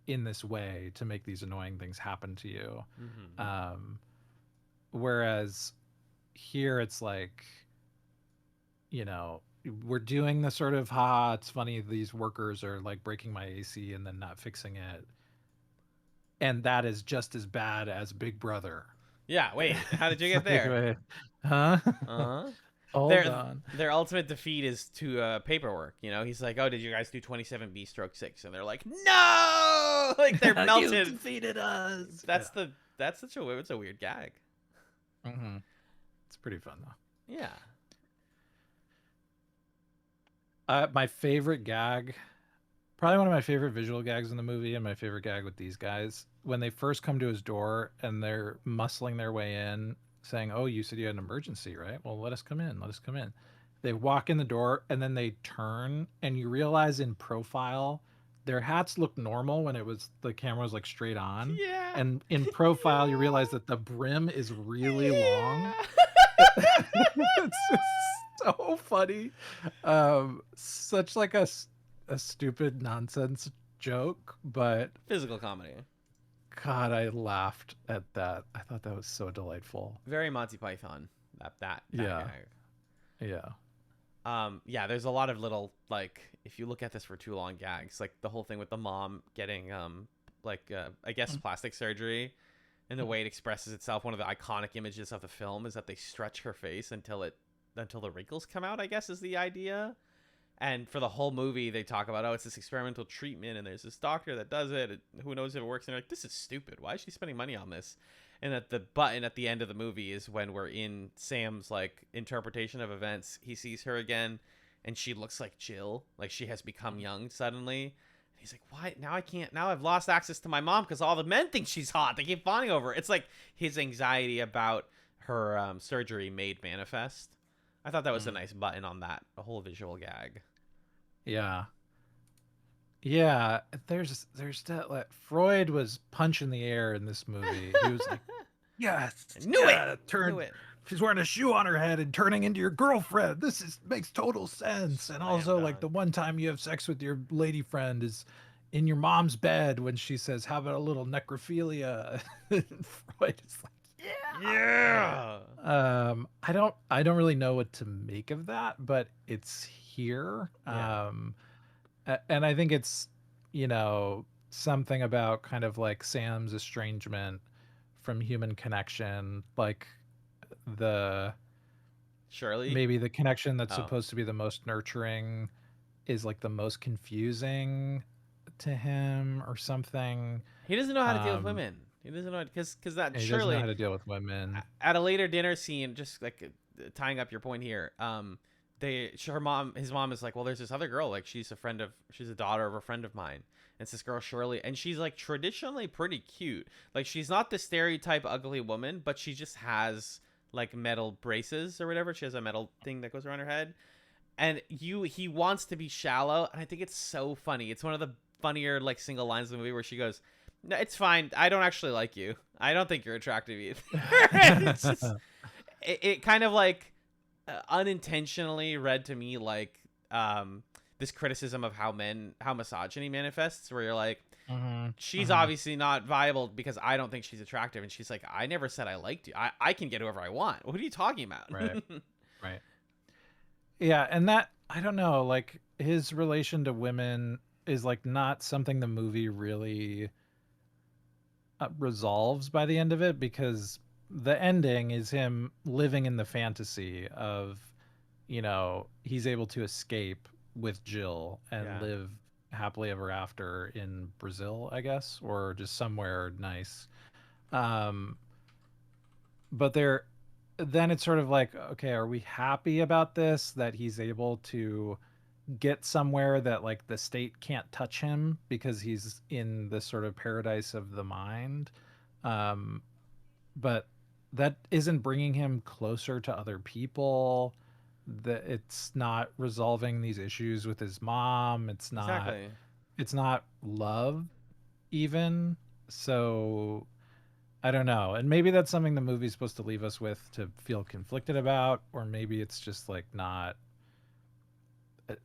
in this way to make these annoying things happen to you? Mm-hmm. Um, whereas here it's like, you know, we're doing the sort of, ha, it's funny these workers are like breaking my AC and then not fixing it, and that is just as bad as Big Brother. Yeah. Wait. How did you It's get like, there? wait, huh? Uh-huh. Hold Their on. their ultimate defeat is to paperwork. You know, he's like, "Oh, did you guys do 27B stroke 6?" And they're like, "No!" Like they're You melted. defeated us. That's the that's such a it's a weird gag. Hmm. It's pretty fun though. Yeah. My favorite gag, probably one of my favorite visual gags in the movie, and my favorite gag with these guys, when they first come to his door and they're muscling their way in, saying, "Oh, you said you had an emergency, right? Well, let us come in. Let us come in." They walk in the door and then they turn, and you realize in profile their hats look normal when it was the camera was like straight on, Yeah. and in profile you realize that the brim is really long. Yeah. It's just so funny. Such like a stupid nonsense joke, but Physical comedy. God, I laughed at that. I thought that was so delightful. Very Monty Python. That Yeah. gag. Yeah. Yeah, there's a lot of little, like, if you look at this for too long, gags, like the whole thing with the mom getting I guess plastic surgery, and the way it expresses itself. One of the iconic images of the film is that they stretch her face until the wrinkles come out, I guess, is the idea. And for the whole movie, they talk about, oh, it's this experimental treatment, and there's this doctor that does it. Who knows if it works? And they're like, this is stupid. Why is she spending money on this? And at the button at the end of the movie is when we're in Sam's like interpretation of events. He sees her again, and she looks like Jill, like she has become young suddenly. And he's like, why? Now I can't. Now I've lost access to my mom because all the men think she's hot. They keep fawning over her. It's like his anxiety about her surgery made manifest. I thought that was a nice button on that, a whole visual gag. Yeah. Yeah. There's that, like, Freud was punching the air in this movie. He was like, yes, Knew yeah, it. turn. Knew it. She's wearing a shoe on her head and turning into your girlfriend. Makes total sense. And also, like, the one time you have sex with your lady friend is in your mom's bed when she says, "How about a little necrophilia?" Freud is like, Yeah. I don't really know what to make of that, but it's here. Yeah. And I think it's, you know, something about kind of like Sam's estrangement from human connection, like the Shirley. maybe the connection that's Oh. supposed to be the most nurturing is like the most confusing to him or something. He doesn't know how to deal with Um, women. He doesn't know because that and he doesn't know Shirley how to deal with women. at a later dinner scene, just like tying up your point here. His mom is like, well, there's this other girl, like she's a daughter of a friend of mine. And it's this girl Shirley, and she's like traditionally pretty cute. Like she's not the stereotype ugly woman, but she just has like metal braces or whatever. She has a metal thing that goes around her head. And he wants to be shallow, and I think it's so funny. It's one of the funnier like single lines of the movie where she goes, "No, it's fine. I don't actually like you. I don't think you're attractive either." It's just, it kind of like unintentionally read to me like this criticism of how misogyny manifests, where you're like, she's obviously not viable because I don't think she's attractive, and she's like, I never said I liked you. I can get whoever I want. What are you talking about? Right. Right. Yeah, and that, I don't know, like his relation to women is like not something the movie really resolves by the end of it, because the ending is him living in the fantasy of, you know, he's able to escape with Jill and Yeah. live happily ever after in Brazil, I guess, or just somewhere nice. Um, but then it's sort of like, okay, are we happy about this, that he's able to get somewhere that like the state can't touch him because he's in this sort of paradise of the mind? But that isn't bringing him closer to other people. That it's not resolving these issues with his mom. Exactly. It's not love even. So I don't know. And maybe that's something the movie's supposed to leave us with to feel conflicted about, or maybe it's just like not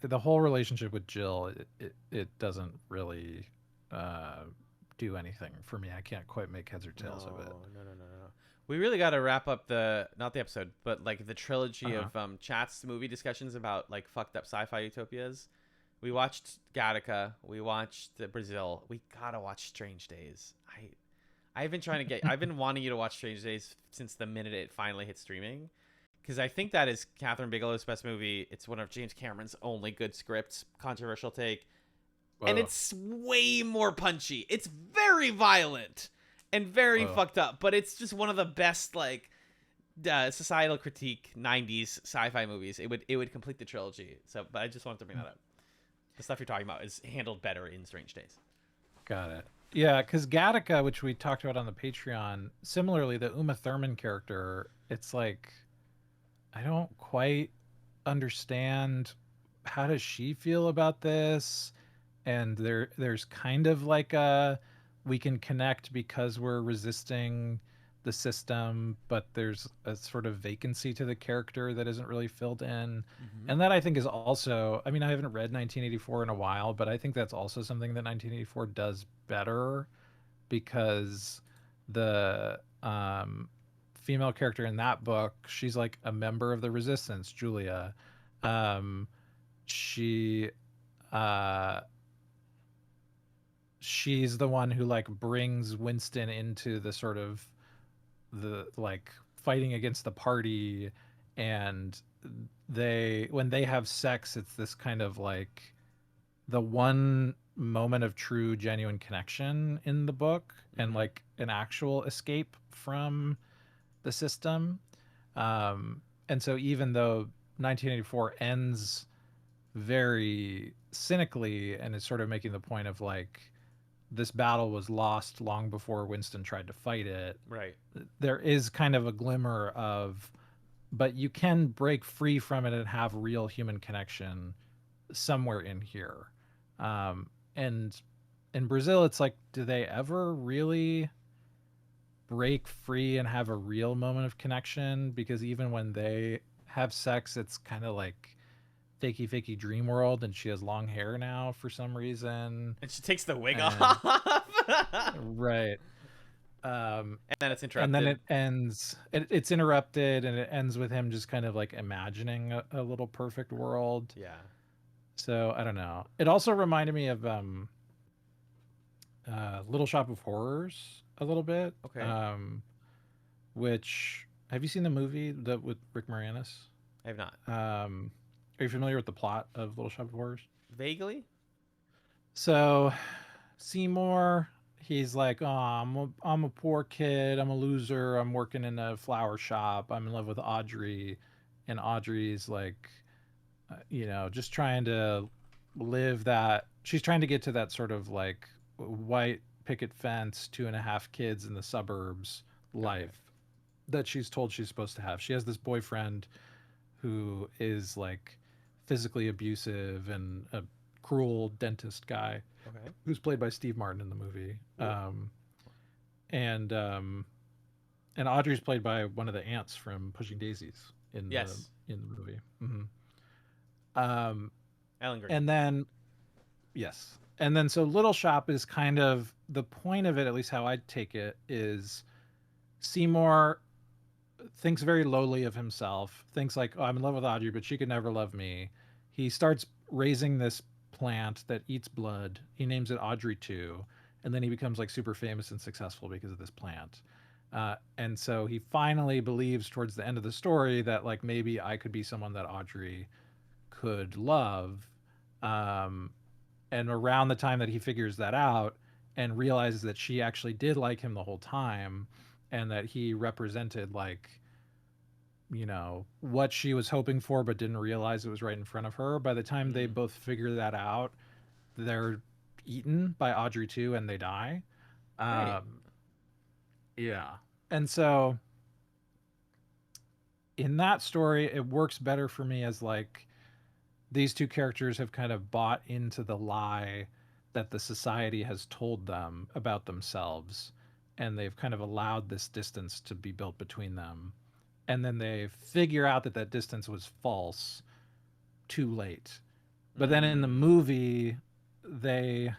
the whole relationship with Jill. It doesn't really uh, do anything for me. I can't quite make heads or tails of it. No. We really got to wrap up the not the episode, but like the trilogy Uh-huh. of chats movie discussions about like fucked up sci-fi utopias. We watched Gattaca. We watched Brazil. We gotta watch Strange Days. I've been trying to get. I've been wanting you to watch Strange Days since the minute it finally hit streaming, because I think that is Catherine Bigelow's best movie. It's one of James Cameron's only good scripts. Controversial take, and Whoa. it's way more punchy. It's very violent and very Whoa. fucked up, but it's just one of the best like societal critique '90s sci-fi movies. It would complete the trilogy. So, but I just wanted to bring that up. The stuff you're talking about is handled better in Strange Days. Got it. Yeah, because Gattaca, which we talked about on the Patreon, similarly, the Uma Thurman character, it's like I don't quite understand how does she feel about this, and there's kind of like a we can connect because we're resisting the system, but there's a sort of vacancy to the character that isn't really filled in. Mm-hmm. And that I think is also, I mean, I haven't read 1984 in a while, but I think that's also something that 1984 does better because the female character in that book, she's like a member of the resistance, Julia. Um, she uh she's the one who like brings Winston into the sort of the like fighting against the party, and they when they have sex it's this kind of like the one moment of true genuine connection in the book and Mm-hmm. like an actual escape from the system. And so even though 1984 ends very cynically and is sort of making the point of like this battle was lost long before Winston tried to fight it, Right. there is kind of a glimmer of, but you can break free from it and have real human connection somewhere in here. And in Brazil, it's like, do they ever really break free and have a real moment of connection? Because even when they have sex, it's kind of like fakey dream world, and she has long hair now for some reason. And she takes the wig And off. right. Um, And then it's and then interrupted. it ends it's interrupted and it ends with him just kind of like imagining a little perfect world. Yeah. So I don't know, it also reminded me of Little Shop of Horrors a little bit. Okay. Which, have you seen the movie that with Rick Moranis? I have not. Are you familiar with the plot of Little Shop of Horrors? Vaguely. So Seymour, he's like, oh, I'm a poor kid. I'm a loser. I'm working in a flower shop. I'm in love with Audrey. And Audrey's like, just trying to live that. She's trying to get to that sort of like white picket fence, 2.5 kids in the suburbs Okay. life that she's told she's supposed to have. She has this boyfriend who is like physically abusive and a cruel dentist guy Okay. who's played by Steve Martin in the movie. Ooh. And and Audrey's played by one of the ants from Pushing Daisies in Yes. the movie. Um, Alan Green. and then yes, and then so Little Shop is kind of the point of it, at least how I take it, is Seymour thinks very lowly of himself, thinks like, oh, I'm in love with Audrey, but she could never love me. He starts raising this plant that eats blood. He names it Audrey 2. And then he becomes like super famous and successful because of this plant. And so he finally believes towards the end of the story that like maybe I could be someone that Audrey could love. Um, and around the time that he figures that out and realizes that she actually did like him the whole time and that he represented like what she was hoping for but didn't realize it was right in front of her, by the time they Mm. both figure that out, they're eaten by Audrey too and they die. Right. Yeah. And so in that story it works better for me as like these two characters have kind of bought into the lie that the society has told them about themselves, and they've kind of allowed this distance to be built between them, and then they figure out that that distance was false too late. But then in the movie, they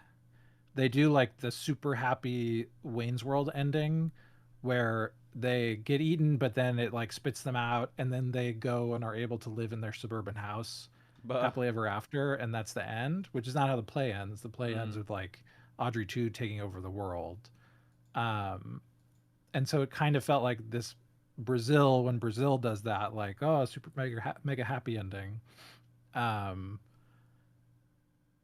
they do like the super happy Wayne's World ending where they get eaten, but then it like spits them out, and then they go and are able to live in their suburban house Buh. happily ever after, and that's the end, which is not how the play ends. The play ends with like Audrey 2 taking over the world. Um, and so it kind of felt like this Brazil, when Brazil does that, like, oh, super mega happy ending. Um,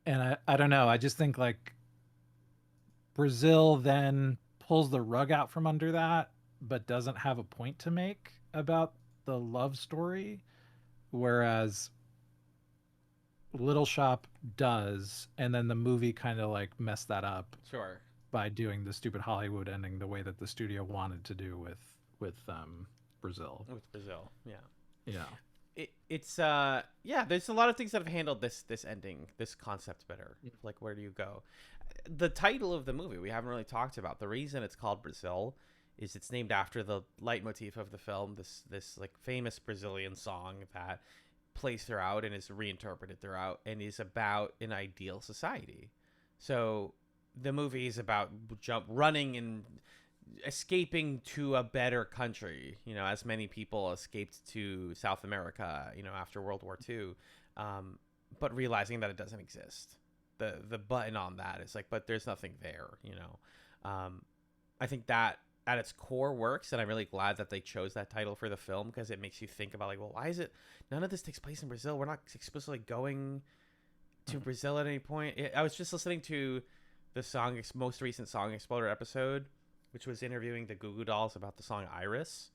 and I don't know. I just think like Brazil then pulls the rug out from under that, but doesn't have a point to make about the love story, whereas Little Shop does, and then the movie kind of like messed that up Sure. by doing the stupid Hollywood ending the way that the studio wanted to do with Brazil. With Brazil, yeah. Yeah. It's yeah. There's a lot of things that have handled this ending, this concept better. Like, where do you go? The title of the movie we haven't really talked about. The reason it's called Brazil is it's named after the leitmotif of the film. This like famous Brazilian song that plays throughout and is reinterpreted throughout and is about an ideal society. So the movie is about running and escaping to a better country, you know, as many people escaped to South America, you know, after World War II, but realizing that it doesn't exist. The button on that is like, but there's nothing there, you know. I think that at its core works, and I'm really glad that they chose that title for the film, because it makes you think about like, well, why is it none of this takes place in Brazil? We're not explicitly going to Brazil at any point. I was just listening to the most recent Song Exploder episode, which was interviewing the Goo Goo Dolls about the song Iris,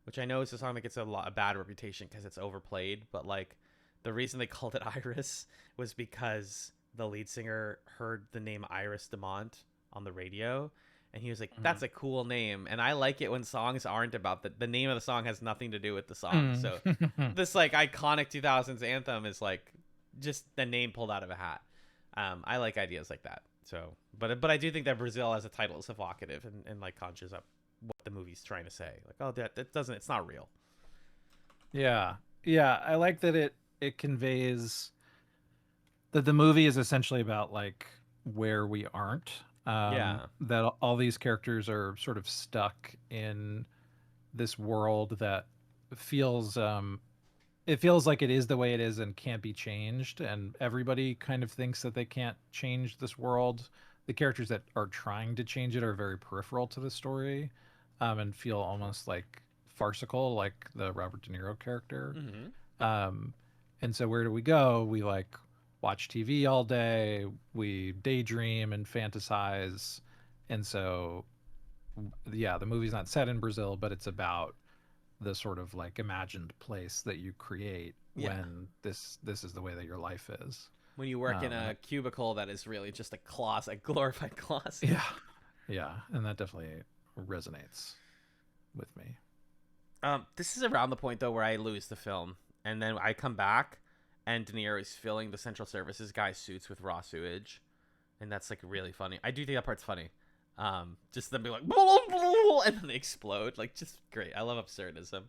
which I know is a song that gets a bad reputation because it's overplayed, but like the reason they called it Iris was because the lead singer heard the name Iris DeMont on the radio, and he was like, that's a cool name. And I like it when songs aren't about the name of the song has nothing to do with the song. So this like iconic 2000s anthem is like just the name pulled out of a hat. I like ideas like that. So, but I do think that Brazil as a title is evocative and like conjures up what the movie's trying to say. Like, oh, that doesn't, it's not real. Yeah. Yeah. I like that it conveys that the movie is essentially about like where we aren't. Yeah. That all these characters are sort of stuck in this world that feels it feels like it is the way it is and can't be changed, and everybody kind of thinks that they can't change this world. The characters that are trying to change it are very peripheral to the story, and feel almost like farcical, like the Robert De Niro character. And so where do we go? We like watch TV all day, we daydream and fantasize. And so yeah, the movie's not set in Brazil, but it's about the sort of like imagined place that you create when this is the way that your life is. When you work in a cubicle that is really just a closet, a glorified closet. Yeah. Yeah. And that definitely resonates with me. This is around the point though where I lose the film, and then I come back and De Niro is filling the Central Services guy's suits with raw sewage, and that's like really funny. I do think that part's funny. Just them being like, and then they explode. Like, just great. I love absurdism.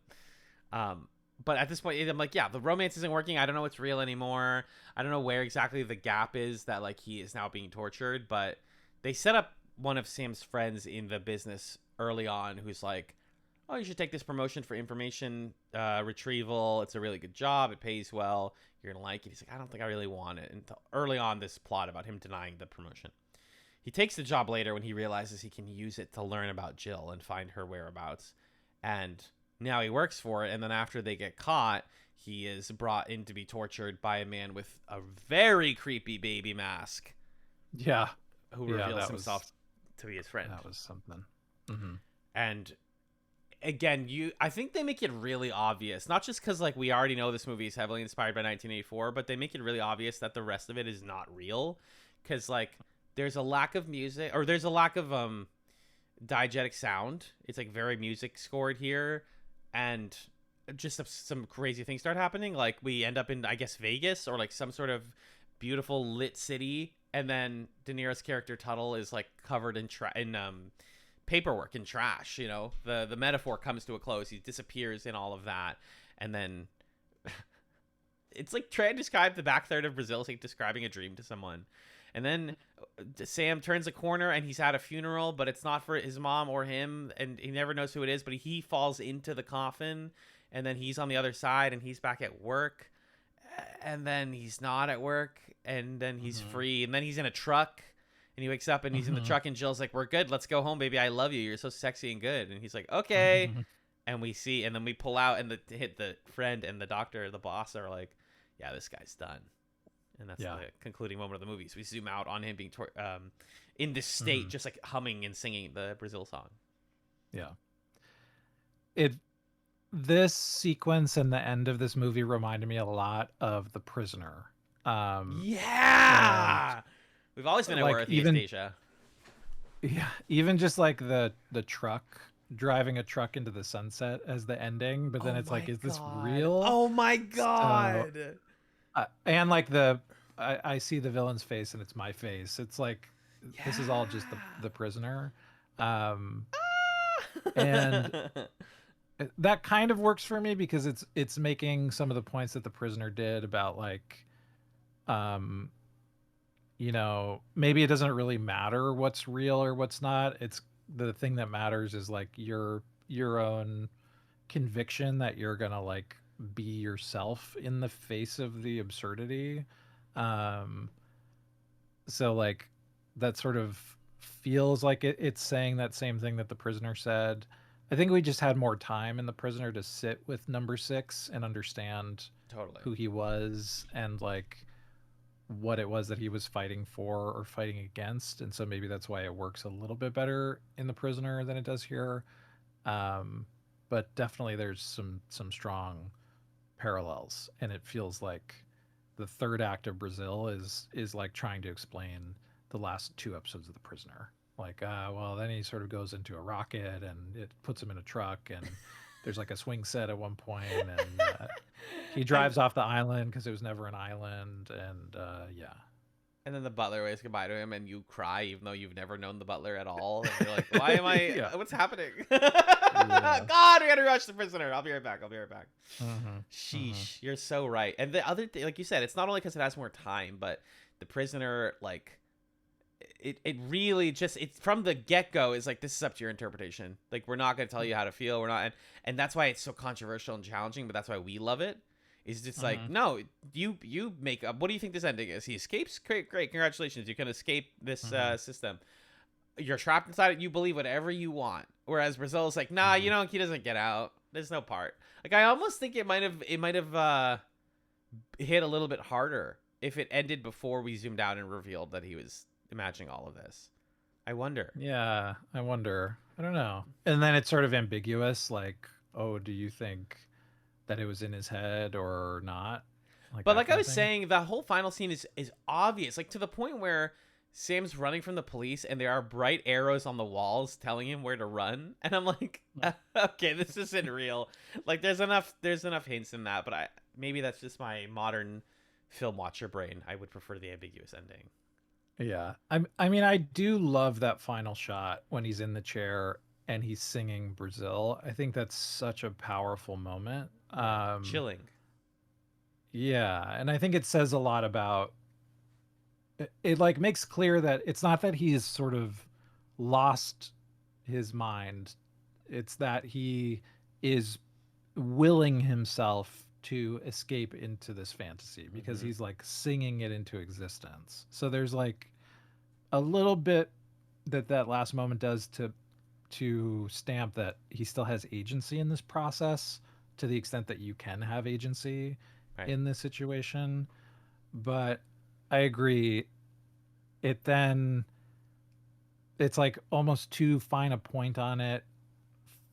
But at this point, I'm like, yeah, the romance isn't working. I don't know what's real anymore. I don't know where exactly the gap is that like he is now being tortured. But they set up one of Sam's friends in the business early on, who's like, oh, you should take this promotion for information retrieval. It's a really good job. It pays well. You're gonna like it. He's like, I don't think I really want it. Until early on, this plot about him denying the promotion. He takes the job later when he realizes he can use it to learn about Jill and find her whereabouts. And now he works for it. And then after they get caught, he is brought in to be tortured by a man with a very creepy baby mask. Yeah. Who reveals himself to be his friend. That was something. And again, I think they make it really obvious, not just because like we already know this movie is heavily inspired by 1984, but they make it really obvious that the rest of it is not real. Because like there's a lack of music, or there's a lack of diegetic sound. It's like very music scored here, and just some crazy things start happening. Like we end up in, I guess, Vegas or like some sort of beautiful lit city, and then De Niro's character Tuttle is like covered in paperwork and trash. You know, the metaphor comes to a close. He disappears in all of that, and then it's like trying to describe the back third of Brazil. It's like describing a dream to someone. And then Sam turns a corner and he's at a funeral, but it's not for his mom or him, and he never knows who it is, but he falls into the coffin, and then he's on the other side and he's back at work, and then he's not at work, and then he's free, and then he's in a truck, and he wakes up and he's in the truck, and Jill's like, "We're good. Let's go home, baby. I love you. You're so sexy and good." And he's like, "Okay." And we see, and then we pull out, and hit the friend and the doctor, the boss, are like, "Yeah, this guy's done." And that's the concluding moment of the movie. So we zoom out on him being in this state, just like humming and singing the Brazil song. Yeah. This sequence and the end of this movie reminded me a lot of The Prisoner. Yeah. We've always been aware of the Anastasia. Yeah. Even just like the truck, driving a truck into the sunset as the ending. But then it's like, is this real? Oh my God. So, and like I see the villain's face and it's my face. It's like, this is all just the prisoner. And that kind of works for me because it's making some of the points that the prisoner did about like, you know, maybe it doesn't really matter what's real or what's not. It's the thing that matters is like your own conviction that you're gonna like be yourself in the face of the absurdity. So like that sort of feels like it's saying that same thing that the prisoner said. I think we just had more time in the prisoner to sit with number 6 and understand who he was and like what it was that he was fighting for or fighting against. And so maybe that's why it works a little bit better in the prisoner than it does here. But definitely there's some strong parallels, and it feels like the third act of Brazil is like trying to explain the last 2 episodes of The Prisoner. Like, well, then he sort of goes into a rocket and it puts him in a truck, and there's like a swing set at one point, and he drives off the island because it was never an island, and yeah. And then the butler waves goodbye to him, and you cry even though you've never known the butler at all. And you're like, why am I? What's happening? God, we gotta rush the prisoner. I'll be right back. Sheesh, you're so right. And the other thing, like you said, it's not only because it has more time, but the prisoner, like, it really just, it's from the get-go is like, this is up to your interpretation. Like, we're not gonna tell you how to feel. We're not, and that's why it's so controversial and challenging. But that's why we love it. Is just like, no, you make up. What do you think this ending is? He escapes. Great, congratulations, you can escape this system. You're trapped inside it. You believe whatever you want. Whereas Brazil is like, nah, you know, he doesn't get out. There's no part. Like, I almost think it might have hit a little bit harder if it ended before we zoomed out and revealed that he was imagining all of this. I wonder. Yeah, I wonder. I don't know. And then it's sort of ambiguous. Like, oh, do you think that it was in his head or not? But like I was saying, the whole final scene is obvious, like to the point where Sam's running from the police and there are bright arrows on the walls telling him where to run, and I'm like, okay, this isn't real. Like there's enough hints in that, but maybe that's just my modern film watcher brain. I would prefer the ambiguous ending. Yeah, I mean, I do love that final shot when he's in the chair and he's singing Brazil. I think that's such a powerful moment. Chilling. Yeah, and I think it says a lot about it, like makes clear that it's not that he's sort of lost his mind. It's that he is willing himself to escape into this fantasy because he's like singing it into existence. So there's like a little bit that last moment does to stamp that he still has agency in this process, to the extent that you can have agency in this situation. But I agree, it's like almost too fine a point on it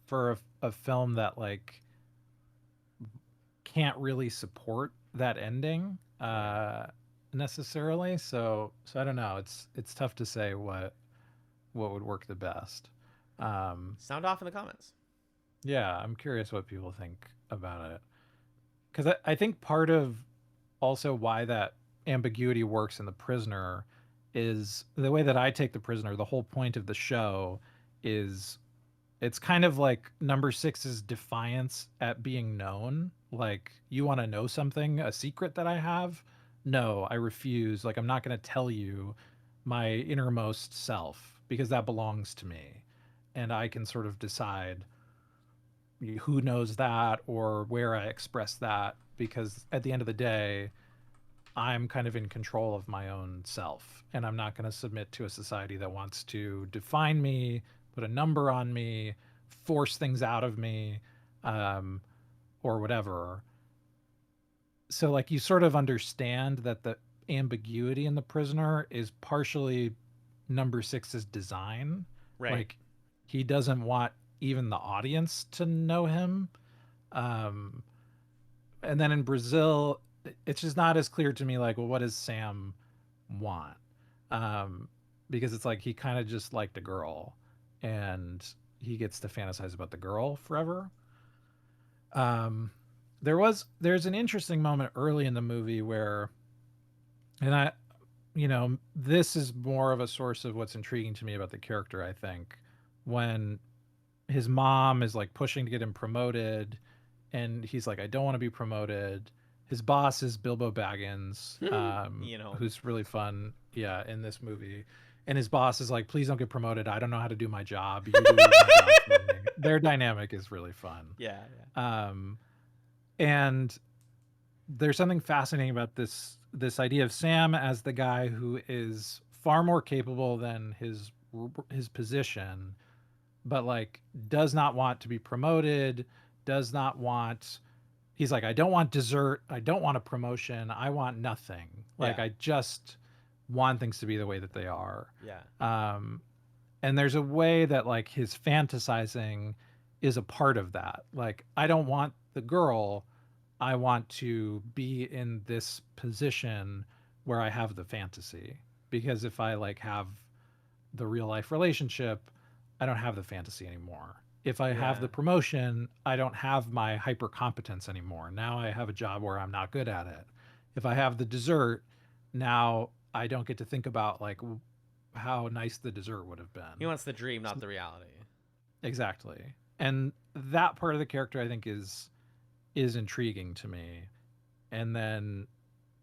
for a film that like can't really support that ending necessarily. So I don't know, it's tough to say what would work the best. Sound off in the comments. Yeah, I'm curious what people think about it, because I think part of also why that ambiguity works in The Prisoner is the way that I take The Prisoner. The whole point of the show is it's kind of like number six's defiance at being known. Like, you want to know something, a secret that I have? No, I refuse. Like, I'm not going to tell you my innermost self because that belongs to me. And I can sort of decide who knows that or where I express that, because at the end of the day, I'm kind of in control of my own self, and I'm not going to submit to a society that wants to define me, put a number on me, force things out of me, um, or whatever. So, like, you sort of understand that the ambiguity in the prisoner is partially number six's design. Right. Like, he doesn't want even the audience to know him. Um, and then in Brazil, it's just not as clear to me. Like, well, what does Sam want? Um, because it's like he kind of just liked a girl, and he gets to fantasize about the girl forever. Um, there's an interesting moment early in the movie where, and I, this is more of a source of what's intriguing to me about the character. I think when his mom is like pushing to get him promoted, and he's like, I don't want to be promoted. His boss is Bilbo Baggins, who's really fun, yeah, in this movie. And his boss is like, please don't get promoted. I don't know how to do my job. You do my job for me. Their dynamic is really fun. Yeah. And there's something fascinating about this idea of Sam as the guy who is far more capable than his position, but like does not want to be promoted, does not want, he's like, I don't want dessert, I don't want a promotion, I want nothing. Like, Yeah. I just want things to be the way that they are. Yeah. And there's a way that like his fantasizing is a part of that. Like, I don't want the girl, I want to be in this position where I have the fantasy. Because if I like have the real life relationship, I don't have the fantasy anymore. If I have the promotion, I don't have my hyper competence anymore. Now I have a job where I'm not good at it. If I have the dessert, now I don't get to think about like how nice the dessert would have been. He wants the dream, not the reality. Exactly. And that part of the character I think is intriguing to me, and then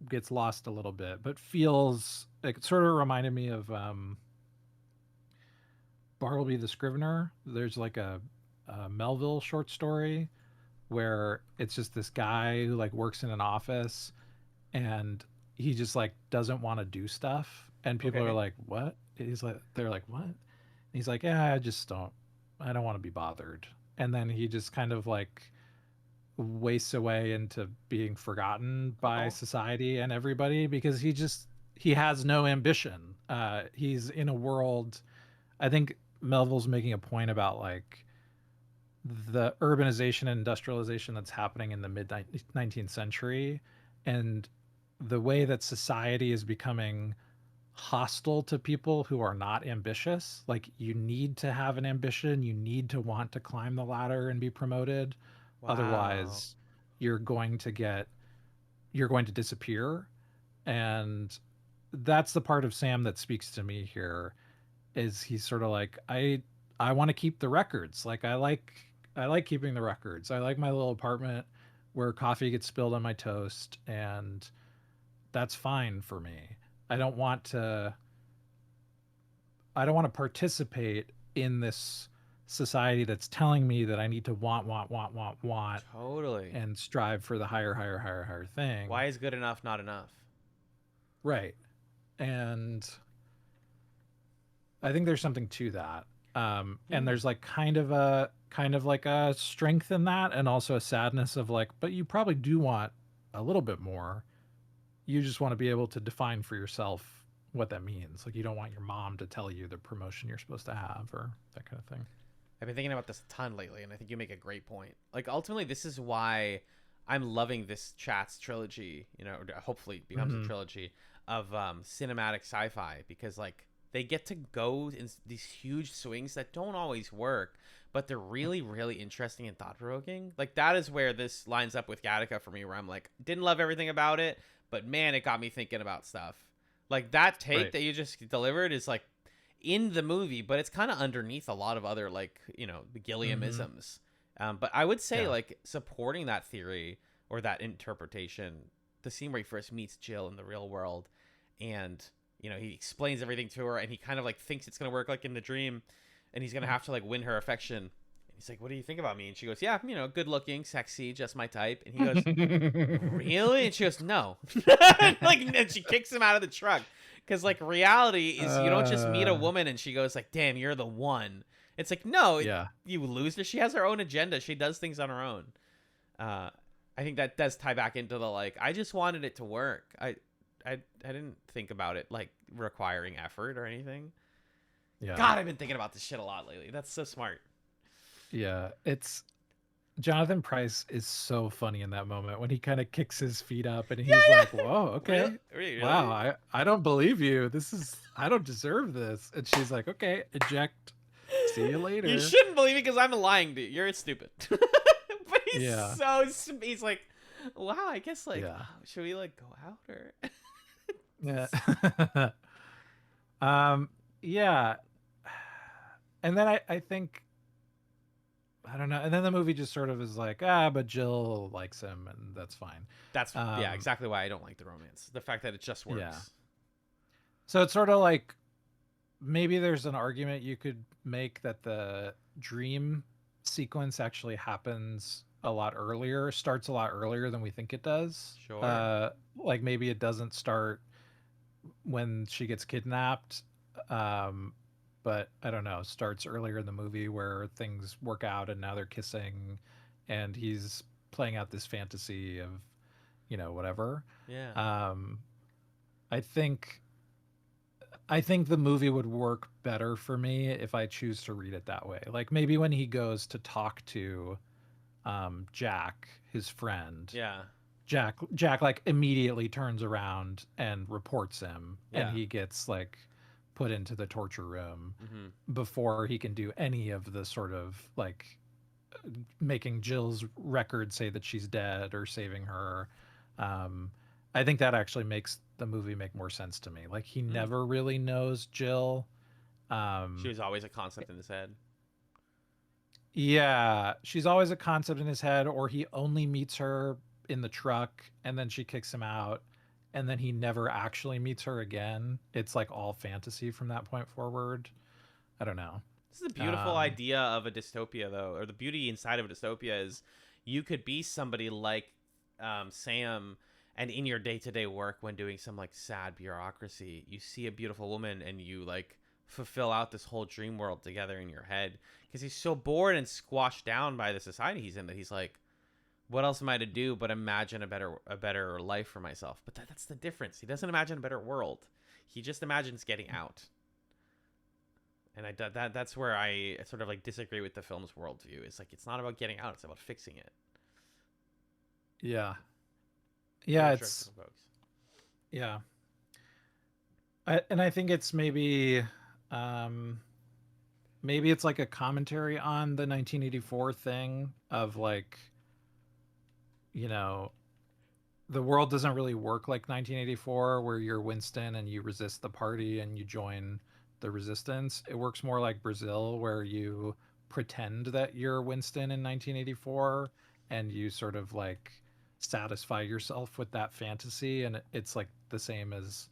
gets lost a little bit, but feels like it sort of reminded me of Bartleby the Scrivener. There's like a Melville short story where it's just this guy who like works in an office, and he just like doesn't want to do stuff, and people are like, what? They're like, what? And he's like, yeah, I don't want to be bothered. And then he just kind of like wastes away into being forgotten by society and everybody, because he has no ambition. He's in a world, I think Melville's making a point about like the urbanization and industrialization that's happening in the mid 19th century, and the way that society is becoming hostile to people who are not ambitious. Like, you need to have an ambition, you need to want to climb the ladder and be promoted. Wow. Otherwise you're going to disappear. And that's the part of Sam that speaks to me here, is he's sort of like, I want to keep the records. Like, I like keeping the records. I like my little apartment where coffee gets spilled on my toast, and that's fine for me. I don't want to participate in this society that's telling me that I need to want Totally, and strive for the higher thing. Why is good enough not enough? Right. And I think there's something to that. And there's like kind of like a strength in that, and also a sadness of like, but you probably do want a little bit more. You just want to be able to define for yourself what that means. Like, you don't want your mom to tell you the promotion you're supposed to have or that kind of thing. I've been thinking about this a ton lately, and I think you make a great point. Like, ultimately, this is why I'm loving this Chatz trilogy, hopefully it becomes a trilogy of cinematic sci-fi, because like they get to go in these huge swings that don't always work, but they're really, really interesting and thought-provoking. Like, that is where this lines up with Gattaca for me, where I'm like, didn't love everything about it, but man, it got me thinking about stuff. Like, that take that you just delivered is like, in the movie, but it's kind of underneath a lot of other, like, the Mm-hmm. Gilliamisms. But I would say, Yeah. like, supporting that theory or that interpretation, the scene where he first meets Jill in the real world, and he explains everything to her, and he kind of like thinks it's gonna work like in the dream, and he's gonna have to like win her affection. And he's like, "What do you think about me?" And she goes, "Yeah, good looking, sexy, just my type." And he goes, "Really?" And she goes, "No." Like, and she kicks him out of the truck. Because, like, reality is you don't just meet a uh, woman and she goes, like, "Damn, you're the one." It's like, no, yeah. you loser. She has her own agenda. She does things on her own. Uh, I think that does tie back into the, like, I just wanted it to work. I didn't think about it, like, requiring effort or anything. Yeah. God, I've been thinking about this shit a lot lately. That's so smart. Yeah. It's Jonathan Pryce is so funny in that moment when he kind of kicks his feet up and he's Yeah, like, yeah. "Whoa, Really? okay. Really? Wow, I don't believe you. I don't deserve this." And she's like, "Okay, eject. See you You later." shouldn't believe me because I'm lying to you. You're stupid. But Yeah. he's like, wow, I guess, like, Yeah. should we, like, go out or? Yeah. um yeah. And then I think I don't know. And then the movie just sort of is like, but Jill likes him and that's fine. That's, yeah, Um exactly why I don't like the romance. The fact that it just yeah. works. So it's sort of like maybe there's an argument you could make that the dream sequence actually happens a lot earlier, starts a lot earlier than we think it does. Sure. Like maybe it doesn't start when she gets kidnapped, um, but I don't know, starts earlier in the movie where things work out and now they're kissing, and he's playing out this fantasy of, whatever. Yeah. Um, I think I think the movie would work better for me if I choose to read it that way. Like maybe when he goes to talk to Jack, his friend, Yeah. Jack like immediately turns around and reports him, and Yeah. he gets like put into the torture room Mm-hmm. before he can do any of the sort of like making Jill's record say that she's dead or saving her. Um, I think that actually makes the movie make more sense to me. Like he Mm. never really knows Jill. She Um, was always a concept in his head. yeah, she's always a concept in his head, or he only meets her in the truck and then she kicks him out, and then he never actually meets her again. It's like all fantasy from that point forward. I don't know. This is a beautiful Um, idea of a dystopia, though, or the beauty inside of a dystopia is you could be somebody like, Sam, and in your day-to-day work when doing some, like, sad bureaucracy, you see a beautiful woman and you, like, fulfill out this whole dream world together in your head because he's so bored and squashed down by the society he's in that he's like, what else am I to do but imagine a better life for myself? But that's the difference. He doesn't imagine a better world. He just imagines getting out. And that's where I sort of like disagree with the film's worldview. It's like it's not about getting out; it's about fixing it. yeah, I'm yeah, not sure if it's it folks. yeah, and I think it's um, maybe it's like a commentary on the 1984 thing of like, you know, the world doesn't really work like 1984 where you're Winston and you resist the party and you join the resistance. It works more like Brazil where you pretend that you're Winston in 1984 and you sort of like satisfy yourself with that fantasy, and it's like the same as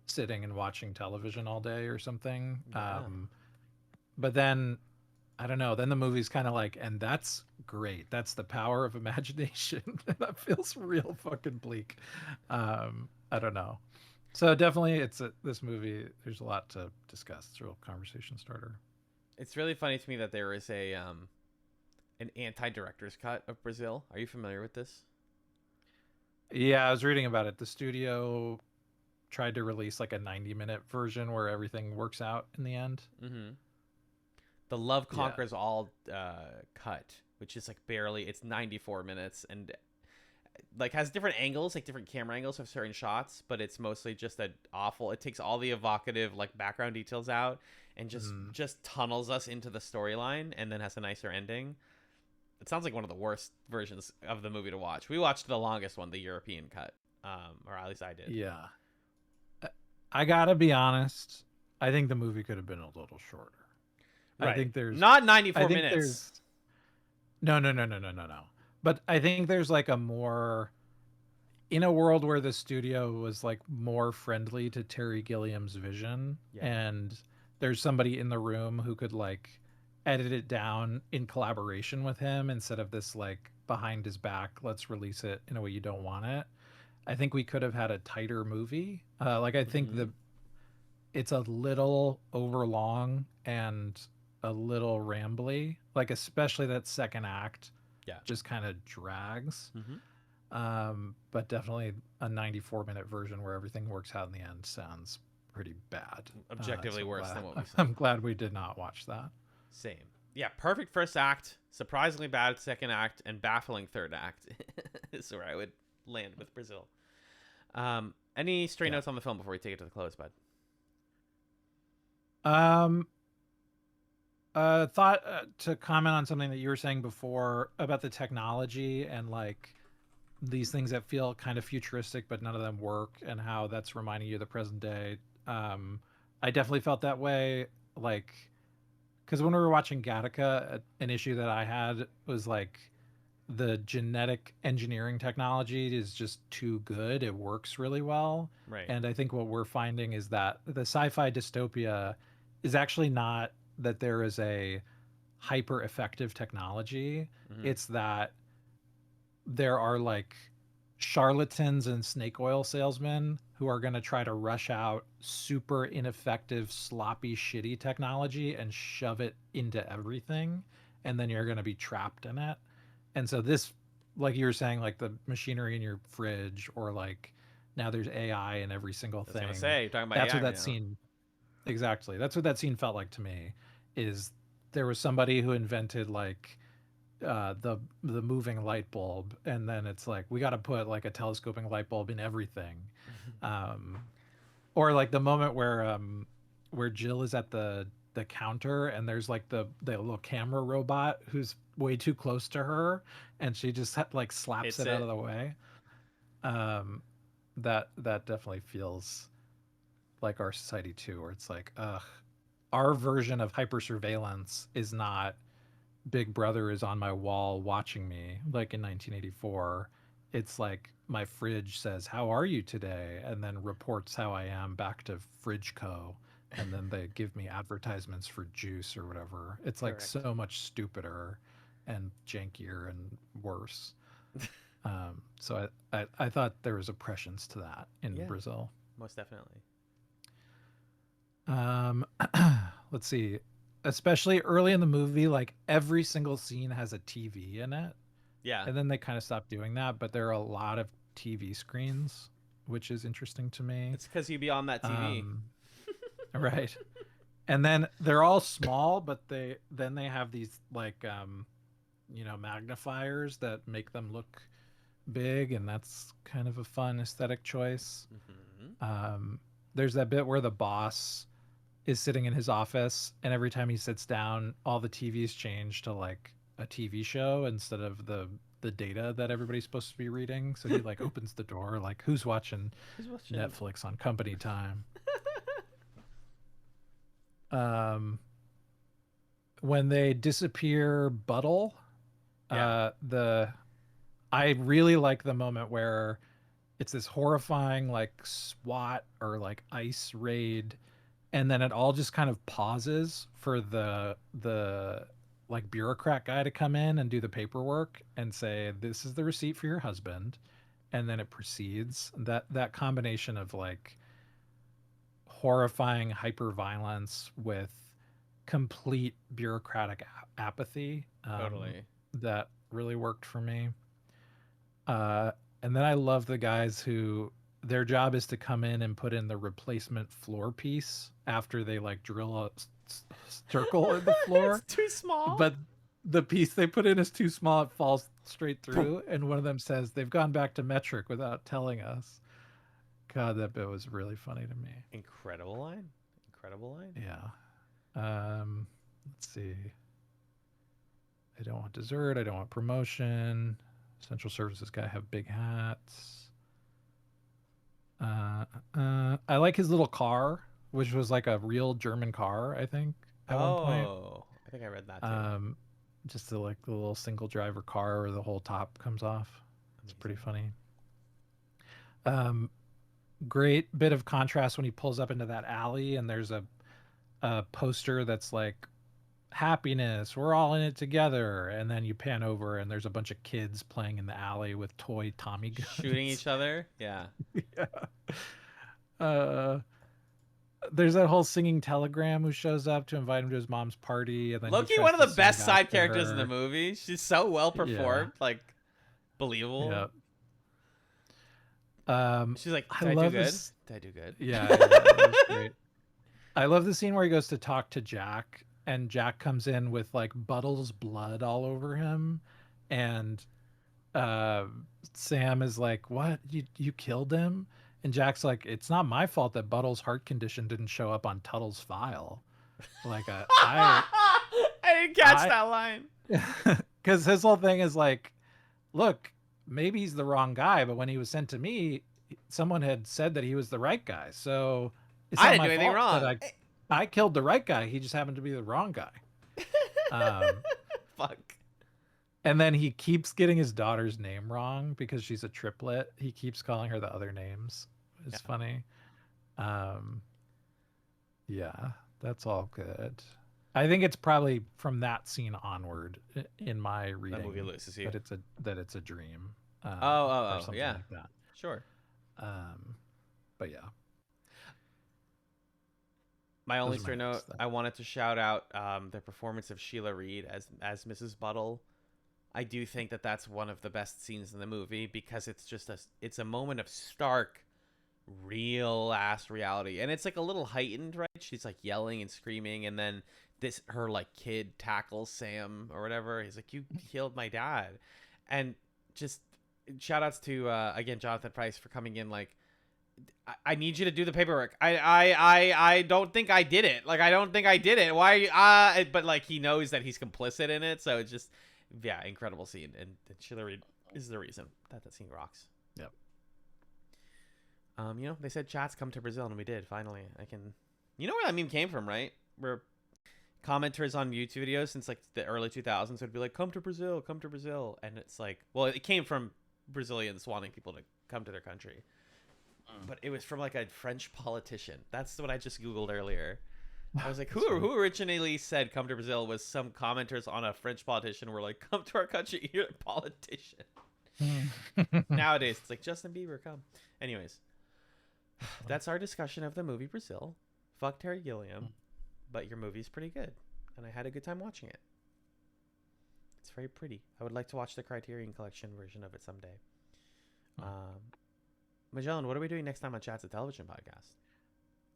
sitting and watching television all day or something. Yeah, But then I don't know. Then the movie's kind of like, and that's great. That's the power of imagination. That feels real fucking bleak. I don't know. So definitely, this movie. There's a lot to discuss. It's a real conversation starter. it's really funny to me that there is an anti-director's cut of Brazil. Are you familiar with this? Yeah, I was reading about it. The studio tried to release like a 90-minute version where everything works out in the end. Mm-hmm. The Love Yeah. Conquers All cut, which is like barely. It's 94 minutes and like has different angles, like different camera angles of certain shots, but it's mostly just that awful. It takes all the evocative like background details out and just Mm. just tunnels us into the storyline, and then has a nicer ending. It sounds like one of the worst versions of the movie to watch. We watched the longest one, the European cut, or at least I did. Yeah. I gotta be honest. I think the movie could have been a little shorter. I Right. think there's Not I 94 think minutes. there's no. But I think there's like a more in a world where the studio was like more friendly to Terry Gilliam's vision, Yeah. and there's somebody in the room who could like edit it down in collaboration with him instead of this like behind his back, let's release it in a way you don't want it. I think we could have had a tighter movie. Like I think Hmm. it's a little overlong and a little rambly, like especially that second act Yeah. just kind of drags. Hmm. But definitely a 94-minute version where everything works out in the end sounds pretty bad. Objectively So worse than what we saw. I'm glad we did not watch that. Same. Yeah, perfect first act, surprisingly bad second act, and baffling third act is where I would land with Brazil. Any stray Yeah. notes on the film before we take it to the close, bud? Um, thought to comment on something that you were saying before about the technology and like these things that feel kind of futuristic, but none of them work, and how that's reminding you of the present day. I definitely felt that way. Like, because when we were watching Gattaca, an issue that I had was like the genetic engineering technology is just too good. It works really well. Right. And I think what we're finding is that the sci-fi dystopia is actually not that there is a hyper effective technology. Hmm. It's that there are like charlatans and snake oil salesmen who are going to try to rush out super ineffective, sloppy, shitty technology and shove it into everything. And then you're going to be trapped in it. And so this, like you were saying, like the machinery in your fridge, or like now there's AI in every single I was gonna thing. say, you're talking about That's AI what right that now. scene exactly. That's what that scene felt like to me. Is there was somebody who invented like the moving light bulb, and then it's like we got to put like a telescoping light bulb in everything. um or like the moment where Jill is at the counter and there's like the little camera robot who's way too close to her, and she just like slaps Hits it out of it. the way. um that definitely feels like our society too, where it's like, ugh, our version of hyper surveillance is not Big Brother is on my wall watching me like in 1984. It's like my fridge says, "How are you today?" and then reports how I am back to Fridge Co. And then they give me advertisements for juice or whatever. It's like Correct. so much stupider and jankier and worse. So I thought there was oppressions to that in Yeah, Brazil. most definitely. Um, let's see. Especially early in the movie, like every single scene has a TV in it, Yeah, and then they kind of stopped doing that. But there are a lot of TV screens, which is interesting to me. it's because you be on that TV. Um, right. And then they're all small, but they have these like magnifiers that make them look big, and that's kind of a fun aesthetic choice. Hmm. Um, there's that bit where the boss is sitting in his office, and every time he sits down, all the TVs change to like a TV show instead of the data that everybody's supposed to be reading. So he like opens the door, like, who's watching Who's watching? Netflix on company time? Um, when they disappear Buttle, Yeah. the I really like the moment where it's this horrifying like SWAT or like ICE raid, and then it all just kind of pauses for the like bureaucrat guy to come in and do the paperwork and say, "This is the receipt for your husband," and then it proceeds. That combination of like horrifying hyper violence with complete bureaucratic apathy, Totally. that really worked for me. Uh, and then I love the guys who their job is to come in and put in the replacement floor piece after they like drill a circle in the It's floor, too small. but the piece they put in is too small; it falls straight through. And one of them says they've gone back to metric without telling us. God, that bit was really funny to me. Incredible line. Incredible line. Yeah. Let's see. I don't want dessert. I don't want promotion. Central services guy have big hats. I like his little car. which was like a real German car, I think, at one point. Oh, I think I read that too. Um, just like the little single driver car where the whole top comes off. It's pretty Amazing. funny. Um, Great bit of contrast when he pulls up into that alley and there's a poster that's like happiness, we're all in it together, and then you pan over and there's a bunch of kids playing in the alley with toy Tommy Shooting guns. each other. Yeah. Yeah. Uh, there's that whole singing telegram who shows up to invite him to his mom's party, and then he Loki, tries one of to the sing best back side to characters in the her. movie. She's so well Yeah, performed, like believable. yeah. She's like, I "Did I do love good? this. Did I do good?" Yeah, yeah, it was great. I love the scene where he goes to talk to Jack, and Jack comes in with like Buttle's blood all over him, and uh, Sam is like, "What? You killed him?" And Jack's like, "It's not my fault that Buttle's heart condition didn't show up on Tuttle's file." Like, I didn't catch I, that line. because his whole thing is like, look, maybe he's the wrong guy, but when he was sent to me, someone had said that he was the right guy. So it's I not didn't my do anything fault that wrong. I killed the right guy. He just happened to be the wrong guy. Um, Fuck. and then he keeps getting his daughter's name wrong because she's a triplet. He keeps calling her the other names. It's Yeah. funny. Um, yeah, that's all good. I think it's probably from that scene onward in my That movie reading loses you. that it's a dream, or Oh, something yeah. like that. Sure. Um, but yeah, My only those are my story note, notes. Then. I wanted to shout out the performance of Sheila Reed as Mrs. Buttle. I do think that that's one of the best scenes in the movie because it's a moment of stark, real ass reality, and it's like a little heightened, right? She's like yelling and screaming, and then her like kid tackles Sam or whatever. He's like, "You killed my dad," and just shout outs to again Jonathan Price for coming in like, I need you to do the paperwork. I don't think I did it. Like, I don't think I did it. Why? But like, he knows that he's complicit in it. So it's just, yeah, incredible scene. And Sheila Reed is the reason that scene rocks. Yep. They said chats come to Brazil, and we did finally. You know where that meme came from, right? Where commenters on YouTube videos since like the early 2000s would be like, "Come to Brazil, come to Brazil," and it's like, well, it came from Brazilians wanting people to come to their country. But it was from like a French politician. That's what I just Googled earlier. I was like, who originally said come to Brazil? Was some commenters on a French politician were like, "Come to our country, you're a politician." Nowadays, it's like, Justin Bieber, come. Anyways, that's our discussion of the movie Brazil. Fuck Terry Gilliam, but your movie's pretty good, and I had a good time watching it. It's very pretty. I would like to watch the Criterion Collection version of it someday. Magellan, what are we doing next time on Chats, a television podcast?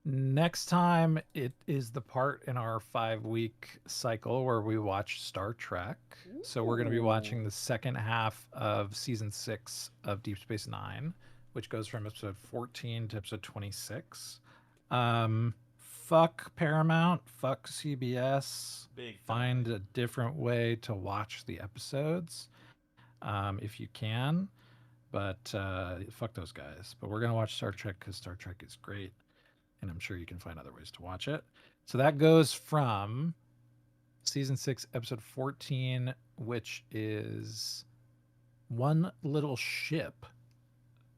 Next time, it is the part in our 5-week cycle where we watch Star Trek. Ooh. So we're going to be watching the second half of season 6 of Deep Space Nine, which goes from episode 14 to episode 26. Fuck Paramount, fuck CBS. Find a different way to watch the episodes if you can. But fuck those guys. But we're going to watch Star Trek because Star Trek is great. And I'm sure you can find other ways to watch it. So that goes from season 6, episode 14, which is One Little Ship,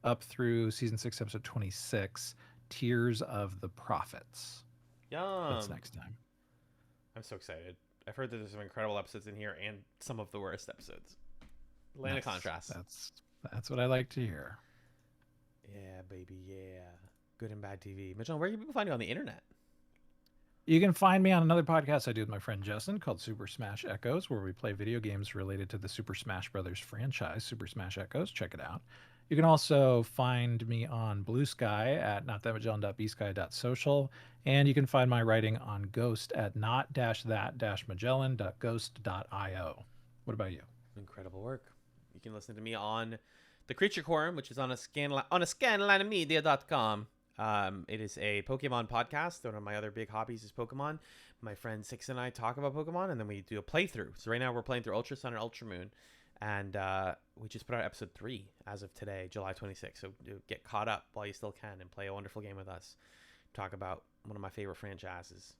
up through season 6, episode 26, Tears of the Prophets. Yum. That's next time. I'm so excited. I've heard that there's some incredible episodes in here and some of the worst episodes. Land of contrast. That's what I like to hear. Yeah, baby, yeah. Good and Bad TV. Mitchell, where can people find you on the internet? You can find me on another podcast I do with my friend Justin called Super Smash Echoes, where we play video games related to the Super Smash Brothers franchise, Super Smash Echoes. Check it out. You can also find me on Bluesky at notthatmagellan.bsky.social, and you can find my writing on Ghost at not-that-magellan.ghost.io. What about you? Incredible work. You can listen to me on The Creature Quorum, which is on a scanlinemedia.com. It is a Pokemon podcast. One of my other big hobbies is Pokemon. My friend Six and I talk about Pokemon, and then we do a playthrough. So right now we're playing through Ultra Sun and Ultra Moon, and we just put out episode 3 as of today, July 26th. So get caught up while you still can and play a wonderful game with us. talk about one of my favorite franchises.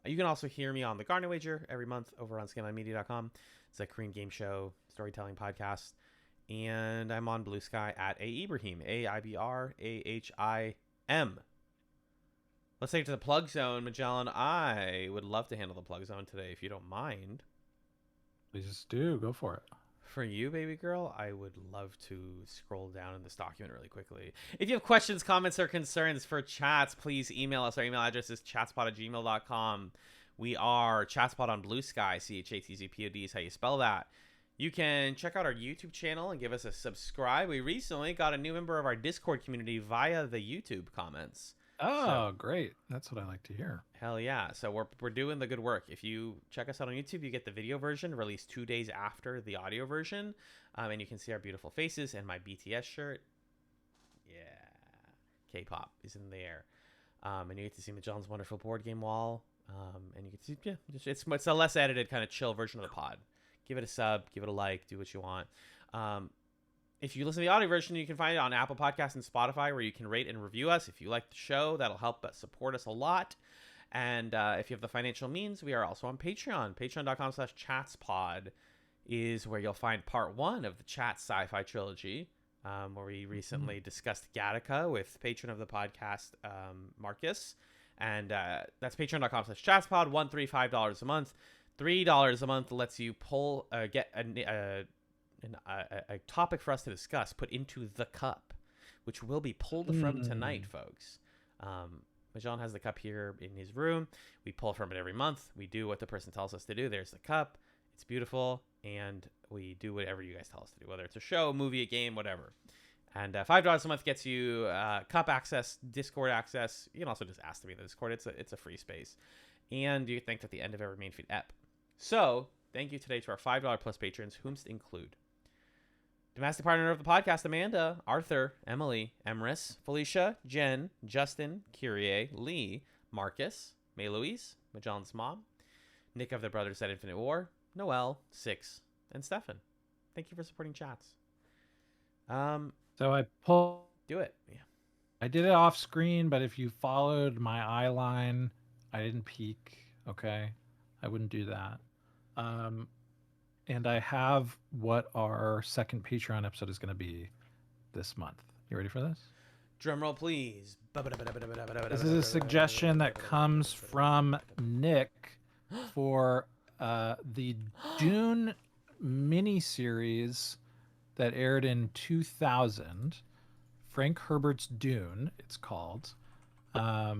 You can also hear me on The Garden Wager every month over on scanlinemedia.com. It's a Korean game show, storytelling podcast. And I'm on Bluesky at A Ibrahim, AIBRAHIM. Let's take it to the plug zone. Magellan, I would love to handle the plug zone today if you don't mind. Please do. Go for it. For you, baby girl, I would love to scroll down in this document really quickly. If you have questions, comments, or concerns for chats, please email us. Our email address is chatzpod@gmail.com. We are ChatzPod on Bluesky. ChatzPod is how you spell that. You can check out our YouTube channel and give us a subscribe. We recently got a new member of our Discord community via the YouTube comments. Oh, great. That's what I like to hear. Hell yeah. So we're doing the good work. If you check us out on YouTube, you get the video version released 2 days after the audio version. And you can see our beautiful faces and my BTS shirt. Yeah. K-pop is in there. And you get to see Magellan's wonderful board game wall. And you can see, yeah, it's a less edited kind of chill version of the pod. Give it a sub, give it a like, do what you want. If you listen to the audio version, you can find it on Apple Podcasts and Spotify, where you can rate and review us. If you like the show, that'll help support us a lot. And if you have the financial means, we are also on Patreon. Patreon.com/ChatzPod is where you'll find part 1 of the Chat Sci-Fi trilogy, where we recently discussed Gattaca with patron of the podcast, Marcus. And that's patreon.com/ChatzPod, $1, $3, $5 a month. $3 a month lets you get a topic for us to discuss put into the cup, which will be pulled from tonight, folks. Magellan has the cup here in his room. We pull from it every month. We do what the person tells us to do. There's the cup. It's beautiful, and we do whatever you guys tell us to do, whether it's a show, a movie, a game, whatever. And $5 a month gets you cup access, Discord access. You can also just ask to be in the Discord. It's a free space. And you thanked at the end of every main feed ep. So thank you today to our $5 plus patrons, whomst include domestic partner of the podcast, Amanda, Arthur, Emily, Emrys, Felicia, Jen, Justin, Kyrie, Lee, Marcus, May Louise, Magellan's mom, Nick of the Brothers at Infinite War, Noel, Six, and Stefan. Thank you for supporting chats. So I pulled. Do it. Yeah. I did it off screen, but if you followed my eye line, I didn't peek. Okay, I wouldn't do that. And I have what our second Patreon episode is going to be this month. You ready for this? Drum roll, please. This is a suggestion that comes from Nick for the Dune miniseries that aired in 2000. Frank Herbert's Dune, it's called. I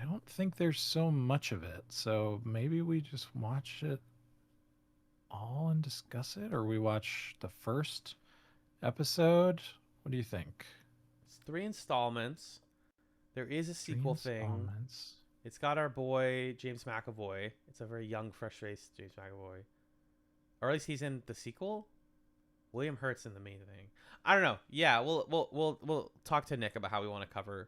don't think there's so much of it, so maybe we just watch it all and discuss it, or we watch the first episode. What do you think? It's 3 installments. There is a sequel thing. It's got our boy James McAvoy. It's a very young, fresh-faced James McAvoy, or at least he's in the sequel. William Hurt's in the main thing. I don't know. Yeah, we'll talk to Nick about how we want to cover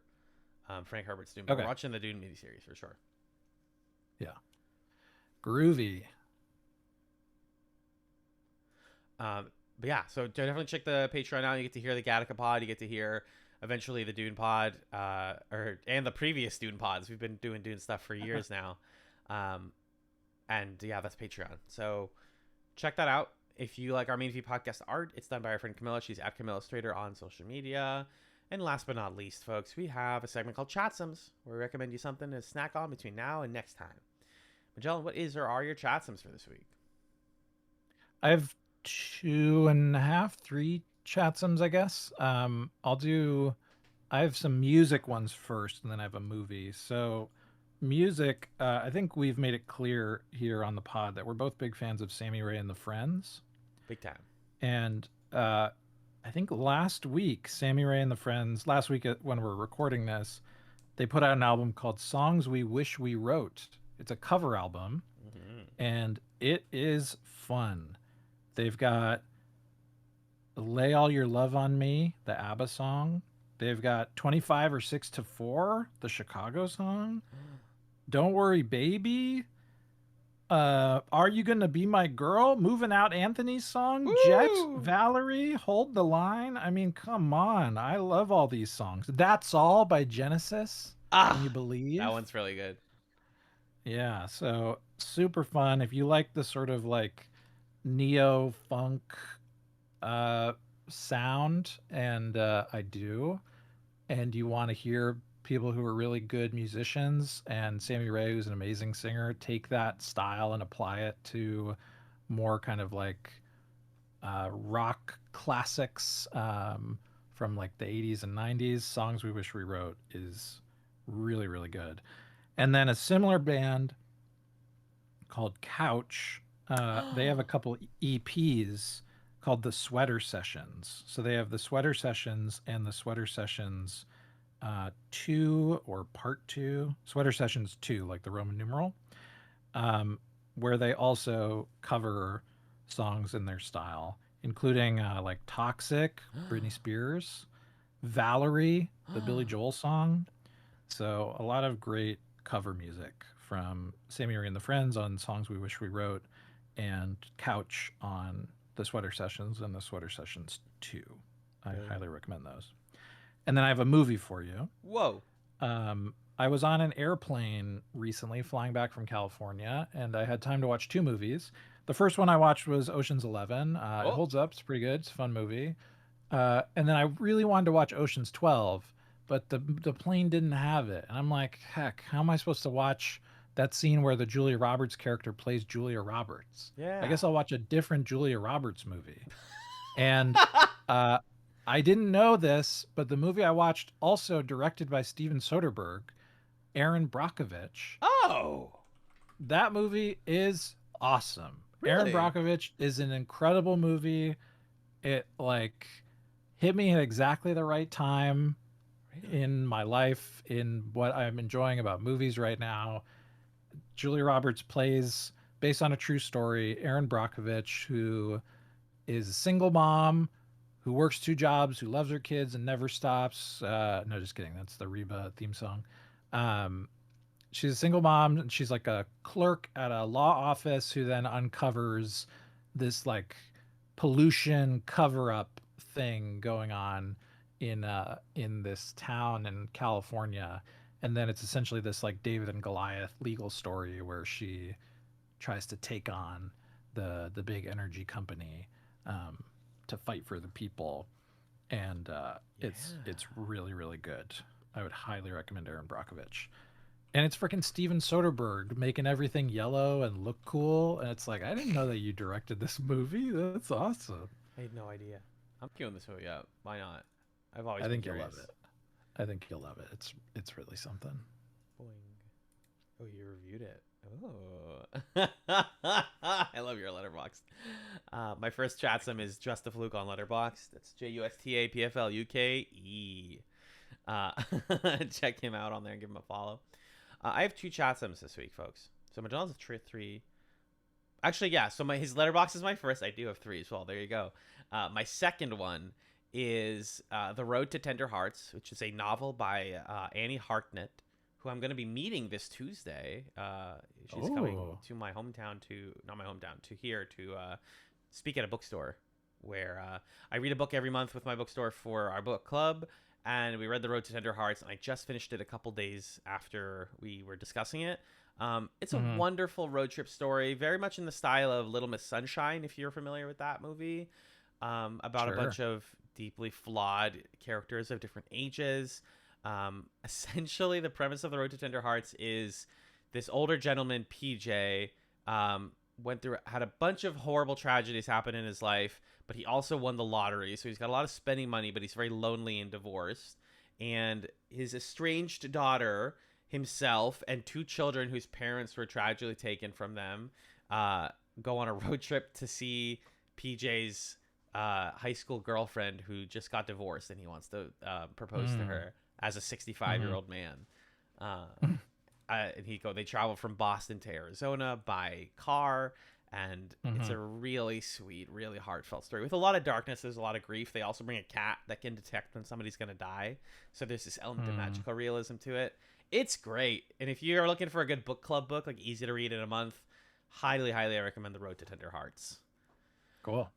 Frank Herbert's Dune. Okay. We're watching the Dune miniseries for sure. Yeah. Groovy. But yeah, so definitely check the Patreon out. You get to hear the Gattaca pod. You get to hear eventually the Dune pod, and the previous Dune pods. We've been doing Dune stuff for years now. And yeah, that's Patreon. So check that out. If you like our main feed podcast art, it's done by our friend Camilla. She's at Camilla Illustrator on social media. And last but not least, folks, we have a segment called Chatsums, where we recommend you something to snack on between now and next time. Magellan, what is or are your Chatsums for this week? I have 2.5, 3 Chatsums, I guess. I have some music ones first, and then I have a movie. So music, I think we've made it clear here on the pod that we're both big fans of Sammy Ray and the Friends. Big time. And I think last week, Sammy Ray and the Friends, last week when we're recording this, they put out an album called Songs We Wish We Wrote. It's a cover album, and it is fun. They've got Lay All Your Love on Me, the ABBA song. They've got 25 or 6 to 4, the Chicago song. Don't Worry Baby. Are You Gonna Be My Girl? Moving Out Anthony's song. Woo! Jet, Valerie, Hold the Line. I mean, come on. I love all these songs. That's All by Genesis. Can you Ah, believe? that one's really good. Yeah, so super fun. If you like the sort of like neo funk uh sound, and I do, and you want to hear people who are really good musicians, and Sammy Ray, who's an amazing singer, take that style and apply it to more kind of like rock classics from like the 80s and 90s. Songs We Wish We Wrote is really, really good. And then a similar band called Couch, they have a couple EPs called the Sweater Sessions. So they have the Sweater Sessions and the Sweater Sessions 2 or part 2, Sweater Sessions 2, like the Roman numeral, um, where they also cover songs in their style, including like Toxic, Britney Spears, Valerie, the Billy Joel song. So a lot of great cover music from Sammy Ray and the Friends on Songs We Wish We Wrote, and Couch on the Sweater Sessions and the Sweater Sessions 2. I highly recommend those. And then I have a movie for you. Whoa. I was on an airplane recently flying back from California, and I had time to watch two movies. The first one I watched was Ocean's 11. It Oh, holds up, it's pretty good, it's a fun movie. And then I really wanted to watch Ocean's 12, but the plane didn't have it. And I'm like, heck, how am I supposed to watch that scene where the Julia Roberts character plays Julia Roberts? I yeah. guess I'll watch a different Julia Roberts movie. And uh, I didn't know this, but the movie I watched, also directed by Steven Soderbergh, Aaron Brockovich, Oh, that movie is awesome. Aaron really? Brockovich is an incredible movie. It like hit me at exactly the right time Really? in my life, in what I'm enjoying about movies right now. Julia Roberts plays, based on a true story, Aaron Brockovich, who is a single mom who works two jobs, who loves her kids and never stops. No, just kidding. That's the Reba theme song. Um, she's a single mom, and she's like a clerk at a law office who then uncovers this like pollution cover up thing going on in this town in California. And then it's essentially this like David and Goliath legal story where she tries to take on the big energy company, um, to fight for the people. And it's Yeah. really, really good. I would highly recommend Aaron Brockovich. And it's freaking Steven Soderbergh making everything yellow and look cool. And it's like, I didn't know that you directed this movie. That's awesome. I had no idea. I'm queuing this movie up. Why not? I've always I been think you'll love curious. it. I think you'll love it. It's really something. Boing. Oh, you reviewed it. Oh. I love your letterbox. My first chatsum is Just a Fluke on Letterboxd. That's JUSTAPFLUKE. Uh, check him out on there and give him a follow. I have two chatsums this week, folks. So Magellan's three. Actually, yeah. So his letterbox is my first. I do have three as well. There you go. My second one is The Road to Tender Hearts, which is a novel by Annie Hartnett, who I'm going to be meeting this Tuesday. She's coming Oh. to my hometown not my hometown, to here to speak at a bookstore where I read a book every month with my bookstore for our book club. And we read The Road to Tender Hearts, and I just finished it a couple days after we were discussing it. It's a Mm-hmm. wonderful road trip story, very much in the style of Little Miss Sunshine, if you're familiar with that movie, about a Sure. bunch of deeply flawed characters of different ages. Essentially, the premise of The Road to Tender Hearts is this older gentleman, PJ, had a bunch of horrible tragedies happen in his life, but he also won the lottery, so he's got a lot of spending money, but he's very lonely and divorced. And his estranged daughter, himself, and two children whose parents were tragically taken from them, uh, go on a road trip to see PJ's high school girlfriend who just got divorced, and he wants to propose to Mm. her as a 65-year Mm-hmm. old man. Uh, and they travel from Boston to Arizona by car, and it's Mm-hmm. a really sweet, really heartfelt story with a lot of darkness. There's a lot of grief. They also bring a cat that can detect when somebody's gonna die, so there's this element of Mm. magical realism to it. It's great, and if you're looking for a good book club book, like easy to read in a month, highly, highly I recommend The Road to Tender Hearts. Cool.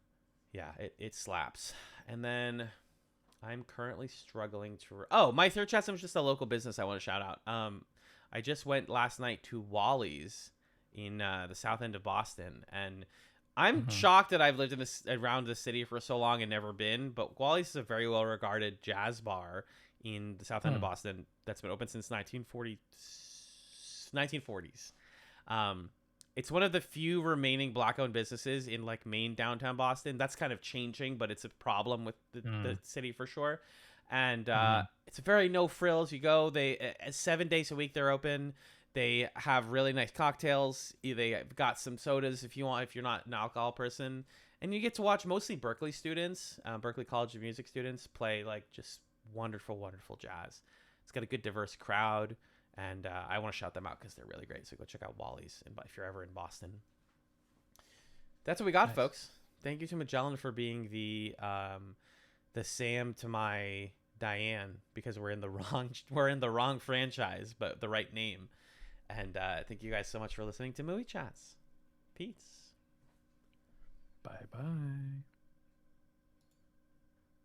Yeah, it slaps. And then I'm currently struggling to. Oh, my third chat is just a local business I want to shout out. I just went last night to Wally's in the south end of Boston, and I'm Mhm. shocked that I've lived in this around the city for so long and never been. But Wally's is a very well regarded jazz bar in the south end of Hmm. Boston that's been open since 1940s. Um, it's one of the few remaining black-owned businesses in like main downtown Boston. That's kind of changing, but it's a problem with the Mm. city for sure. And Mhm. it's a very no frills. You go, they 7 days a week they're open. They have really nice cocktails. They got some sodas if you want, if you're not an alcohol person, and you get to watch mostly Berkeley students, Berkeley College of Music students play like just wonderful, wonderful jazz. It's got a good diverse crowd. And I want to shout them out because they're really great. So go check out Wally's if you're ever in Boston. That's what we got, Nice. folks. Thank you to Magellan for being the Sam to my Diane, because we're in the wrong franchise, but the right name. And thank you guys so much for listening to Movie Chats. Peace. Bye bye.